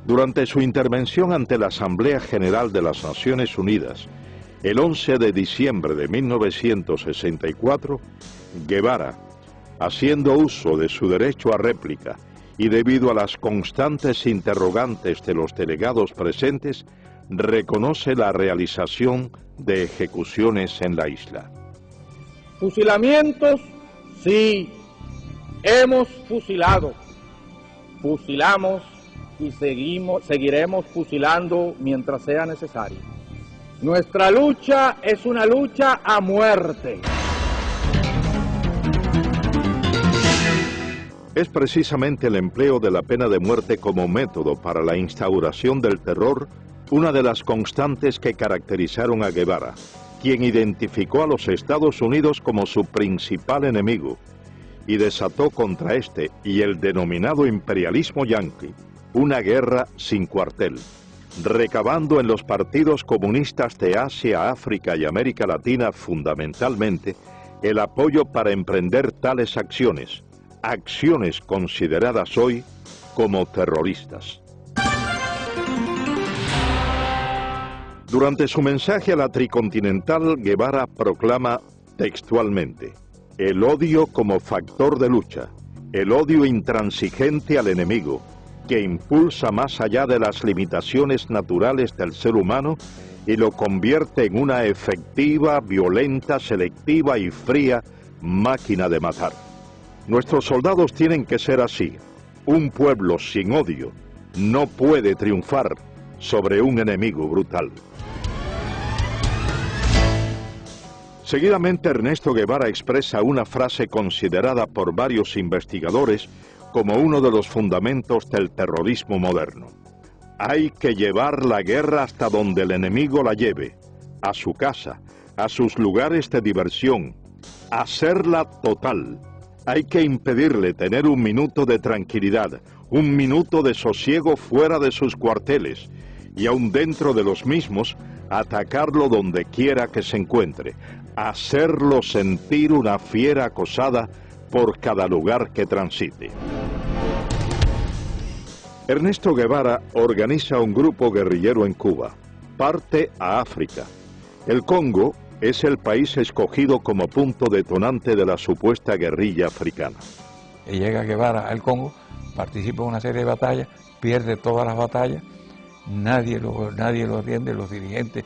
Durante su intervención ante la Asamblea General de las Naciones Unidas, el 11 de diciembre de 1964, Guevara, haciendo uso de su derecho a réplica y debido a las constantes interrogantes de los delegados presentes, reconoce la realización de ejecuciones en la isla. Fusilamientos, sí, hemos fusilado, fusilamos y seguiremos fusilando mientras sea necesario. Nuestra lucha es una lucha a muerte. Es precisamente el empleo de la pena de muerte como método para la instauración del terror una de las constantes que caracterizaron a Guevara, quien identificó a los Estados Unidos como su principal enemigo y desató contra este y el denominado imperialismo yanqui una guerra sin cuartel, recabando en los partidos comunistas de Asia, África y América Latina fundamentalmente el apoyo para emprender tales acciones, acciones consideradas hoy como terroristas. Durante su mensaje a la Tricontinental, Guevara proclama textualmente: el odio como factor de lucha, el odio intransigente al enemigo, que impulsa más allá de las limitaciones naturales del ser humano y lo convierte en una efectiva, violenta, selectiva y fría máquina de matar. Nuestros soldados tienen que ser así. Un pueblo sin odio no puede triunfar sobre un enemigo brutal. Seguidamente, Ernesto Guevara expresa una frase considerada por varios investigadores como uno de los fundamentos del terrorismo moderno. Hay que llevar la guerra hasta donde el enemigo la lleve, a su casa, a sus lugares de diversión, hacerla total. Hay que impedirle tener un minuto de tranquilidad, un minuto de sosiego fuera de sus cuarteles, y aún dentro de los mismos, atacarlo donde quiera que se encuentre, hacerlo sentir una fiera acosada por cada lugar que transite. Ernesto Guevara organiza un grupo guerrillero en Cuba, parte a África. El Congo es el país escogido como punto detonante de la supuesta guerrilla africana. Y llega Guevara al Congo, participa en una serie de batallas, pierde todas las batallas, nadie lo atiende, los dirigentes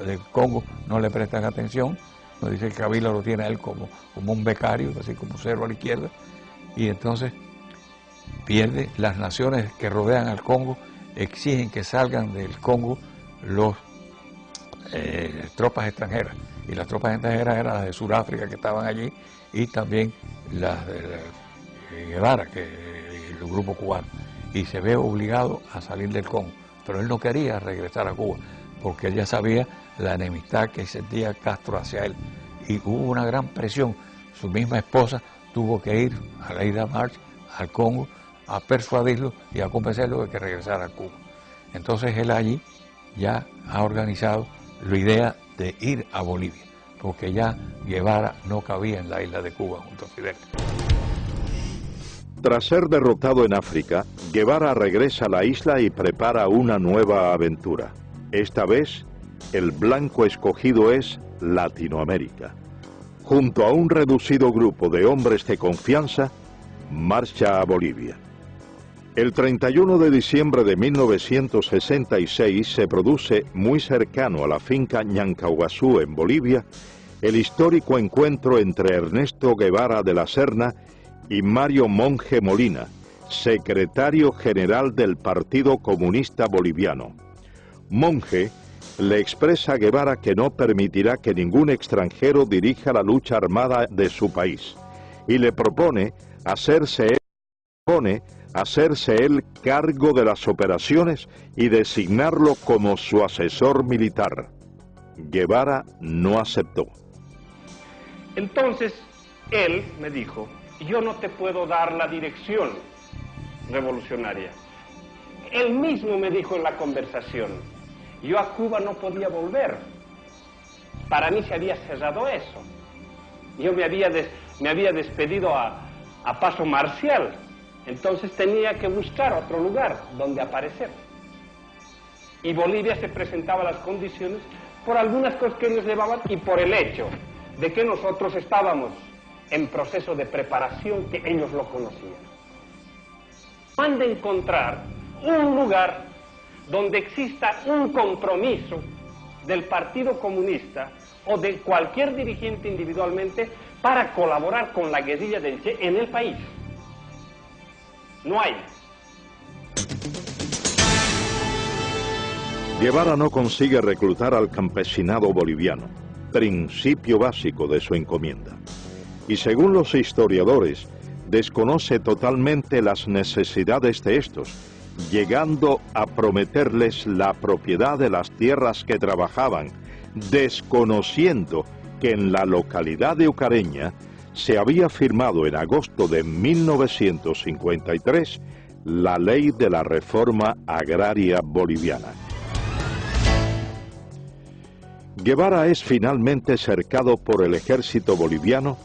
del Congo no le prestan atención, nos dice que Kabila lo tiene a él como un becario, así como cero a la izquierda, y entonces pierde. Las naciones que rodean al Congo exigen que salgan del Congo los tropas extranjeras, y las tropas extranjeras eran las de Sudáfrica que estaban allí, y también las de Guevara, el grupo cubano. y se ve obligado a salir del Congo. Pero él no quería regresar a Cuba, porque él ya sabía la enemistad que sentía Castro hacia él. Y hubo una gran presión. Su misma esposa tuvo que ir a Aleida March, al Congo, a persuadirlo y a convencerlo de que regresara a Cuba. Entonces él allí ya ha organizado la idea de ir a Bolivia, porque ya Guevara no cabía en la isla de Cuba junto a Fidel. Tras ser derrotado en África, Guevara regresa a la isla y prepara una nueva aventura. Esta vez, el blanco escogido es Latinoamérica. Junto a un reducido grupo de hombres de confianza, marcha a Bolivia. El 31 de diciembre de 1966 se produce muy cercano a la finca Ñancauazú en Bolivia el histórico encuentro entre Ernesto Guevara de la Serna y Mario Monge Molina, secretario general del Partido Comunista Boliviano. Monge le expresa a Guevara que no permitirá que ningún extranjero dirija la lucha armada de su país y le propone hacerse él cargo de las operaciones y designarlo como su asesor militar. Guevara no aceptó. Entonces, él me dijo: yo no te puedo dar la dirección revolucionaria. Él mismo me dijo en la conversación: yo a Cuba no podía volver. Para mí se había cerrado eso. Yo me había despedido a paso marcial. Entonces tenía que buscar otro lugar donde aparecer. Y Bolivia se presentaba las condiciones por algunas cosas que ellos llevaban y por el hecho de que nosotros estábamos en proceso de preparación que ellos lo conocían. Han de encontrar un lugar donde exista un compromiso del Partido Comunista o de cualquier dirigente individualmente para colaborar con la guerrilla del Che en el país. No hay. Guevara no consigue reclutar al campesinado boliviano, principio básico de su encomienda. Y según los historiadores, desconoce totalmente las necesidades de estos, llegando a prometerles la propiedad de las tierras que trabajaban, desconociendo que en la localidad de Ucareña se había firmado en agosto de 1953 la ley de la reforma agraria boliviana. Guevara es finalmente cercado por el ejército boliviano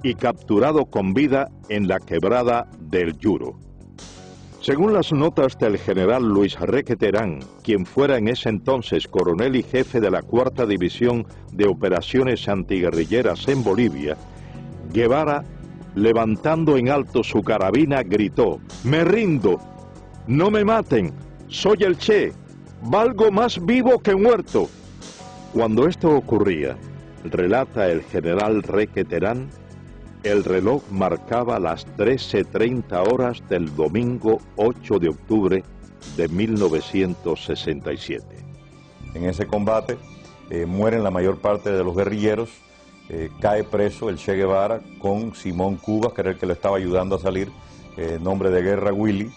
y capturado con vida en la quebrada del Yuro. Según las notas del general Luis Requeterán, quien fuera en ese entonces coronel y jefe de la 4ª División de Operaciones Antiguerrilleras en Bolivia, Guevara, levantando en alto su carabina, gritó: «Me rindo, no me maten, soy el Che, valgo más vivo que muerto». Cuando esto ocurría, relata el general Requeterán, el reloj marcaba las 13:30 horas del domingo 8 de octubre de 1967. En ese combate mueren la mayor parte de los guerrilleros, cae preso el Che Guevara con Simón Cubas, que era el que lo estaba ayudando a salir, nombre de guerra Willy.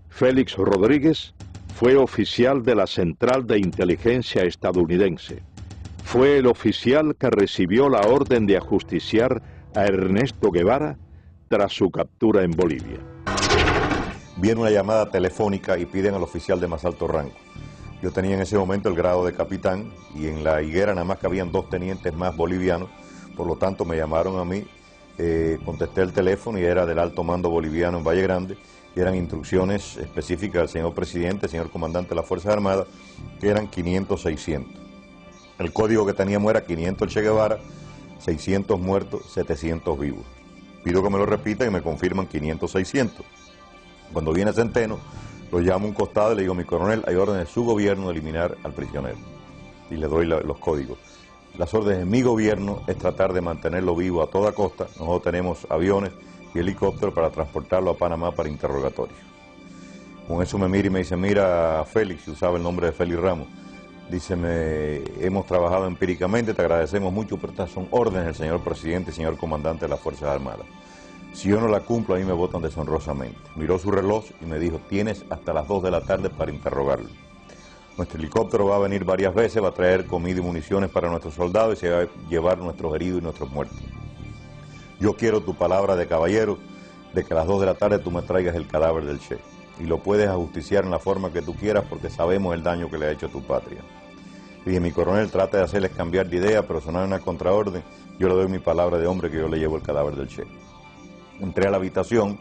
Félix Rodríguez fue oficial de la Central de Inteligencia estadounidense. Fue el oficial que recibió la orden de ajusticiar a Ernesto Guevara tras su captura en Bolivia. Viene una llamada telefónica y piden al oficial de más alto rango. Yo tenía en ese momento el grado de capitán y en la higuera nada más que habían 2 tenientes más bolivianos, por lo tanto me llamaron a mí, contesté el teléfono y era del alto mando boliviano en Valle Grande, y eran instrucciones específicas del señor presidente, señor comandante de las Fuerzas Armadas, que eran 500-600. El código que teníamos era 500 el Che Guevara, 600 muertos, 700 vivos. Pido que me lo repitan y me confirman 500-600. Cuando viene Centeno, lo llamo a un costado y le digo: mi coronel, hay órdenes de su gobierno de eliminar al prisionero. Y le doy los códigos. Las órdenes de mi gobierno es tratar de mantenerlo vivo a toda costa. Nosotros tenemos aviones y helicópteros para transportarlo a Panamá para interrogatorio. Con eso me mira y me dice: mira, Félix, usaba el nombre de Félix Ramos, dice: hemos trabajado empíricamente, te agradecemos mucho, pero estas son órdenes del señor presidente y señor comandante de las Fuerzas Armadas. Si yo no la cumplo, a mí me votan deshonrosamente. Miró su reloj y me dijo, tienes hasta las 2 de la tarde para interrogarlo. Nuestro helicóptero va a venir varias veces, va a traer comida y municiones para nuestros soldados y se va a llevar nuestros heridos y nuestros muertos. Yo quiero tu palabra de caballero de que a las 2 de la tarde tú me traigas el cadáver del Che. Y lo puedes ajusticiar en la forma que tú quieras porque sabemos el daño que le ha hecho a tu patria. Y dije, mi coronel, trata de hacerles cambiar de idea, pero sonar una contraorden. Yo le doy mi palabra de hombre que yo le llevo el cadáver del Che. Entré a la habitación,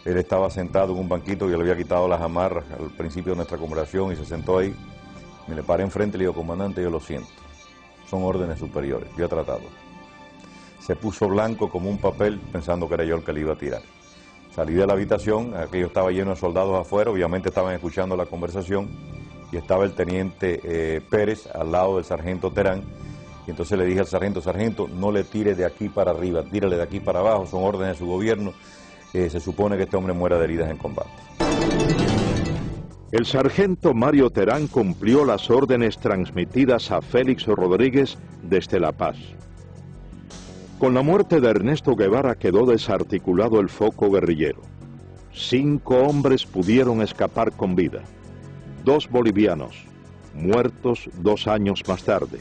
él estaba sentado en un banquito, yo le había quitado las amarras al principio de nuestra conversación y se sentó ahí. Me le paré enfrente y le digo, comandante, yo lo siento, son órdenes superiores, yo he tratado. Se puso blanco como un papel pensando que era yo el que le iba a tirar. Salí de la habitación, aquello estaba lleno de soldados afuera, obviamente estaban escuchando la conversación y estaba el teniente Pérez al lado del sargento Terán. Y entonces le dije al sargento, sargento, no le tire de aquí para arriba, tírale de aquí para abajo, son órdenes de su gobierno, se supone que este hombre muera de heridas en combate. El sargento Mario Terán cumplió las órdenes transmitidas a Félix Rodríguez desde La Paz. Con la muerte de Ernesto Guevara quedó desarticulado el foco guerrillero. 5 hombres pudieron escapar con vida. 2 bolivianos, muertos 2 años más tarde,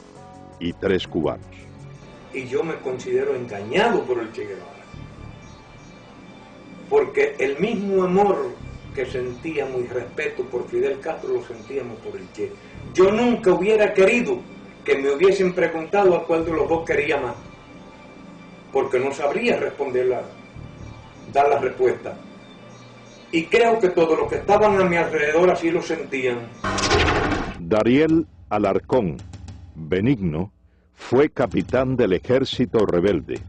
y 3 cubanos. Y yo me considero engañado por el Che Guevara, porque el mismo amor que sentíamos y respeto por Fidel Castro lo sentíamos por el Che. Yo nunca hubiera querido que me hubiesen preguntado a cuál de los dos quería más, porque no sabría dar la respuesta. Y creo que todos los que estaban a mi alrededor así lo sentían. Dariel Alarcón Benigno fue capitán del ejército rebelde.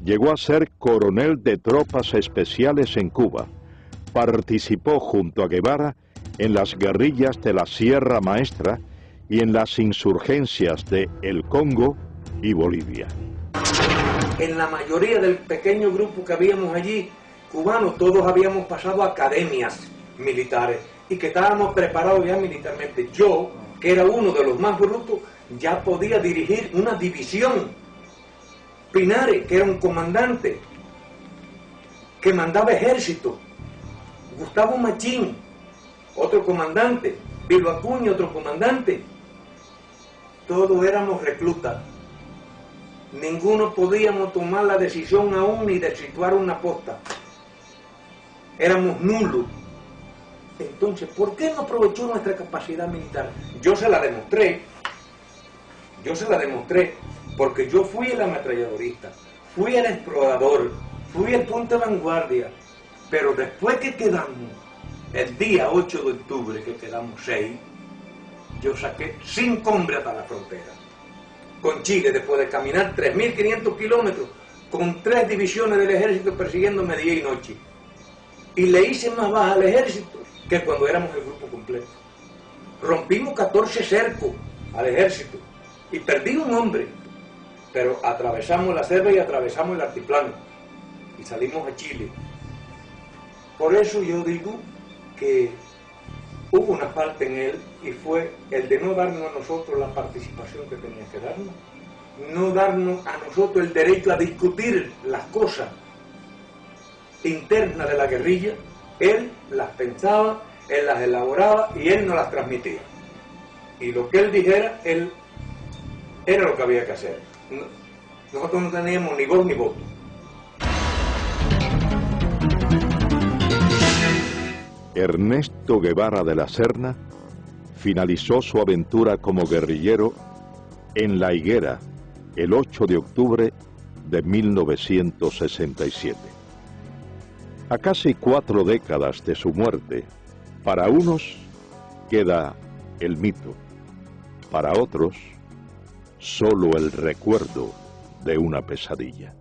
Llegó a ser coronel de tropas especiales en Cuba. Participó junto a Guevara en las guerrillas de la Sierra Maestra y en las insurgencias de El Congo y Bolivia. En la mayoría del pequeño grupo que habíamos allí, cubanos, todos habíamos pasado academias militares y que estábamos preparados ya militarmente. Yo, que era uno de los más brutos, ya podía dirigir una división. Pinares, que era un comandante, que mandaba ejército. Gustavo Machín, otro comandante. Bilbo Acuña, otro comandante. Todos éramos reclutas. Ninguno podíamos tomar la decisión aún ni de situar una posta. Éramos nulos. Entonces, ¿por qué no aprovechó nuestra capacidad militar? Yo se la demostré, porque yo fui el ametralladorista, fui el explorador, fui el punto de vanguardia, pero después que quedamos, el día 8 de octubre, que quedamos 6, yo saqué 5 hombres hasta la frontera, con Chile, después de caminar 3.500 kilómetros, con 3 divisiones del ejército persiguiéndome día y noche, y le hice más baja al ejército que cuando éramos el grupo completo. Rompimos 14 cercos al ejército y perdí un hombre, pero atravesamos la selva y atravesamos el altiplano y salimos a Chile. Por eso yo digo que hubo una falta en él y fue el de no darnos a nosotros la participación que tenía que darnos, no darnos a nosotros el derecho a discutir las cosas internas de la guerrilla. Él las pensaba, él las elaboraba y él nos las transmitía. Y lo que él dijera, él era lo que había que hacer. Nosotros no teníamos ni voz ni voto. Ernesto Guevara de la Serna finalizó su aventura como guerrillero en La Higuera el 8 de octubre de 1967. A casi 4 décadas de su muerte, para unos queda el mito, para otros solo el recuerdo de una pesadilla.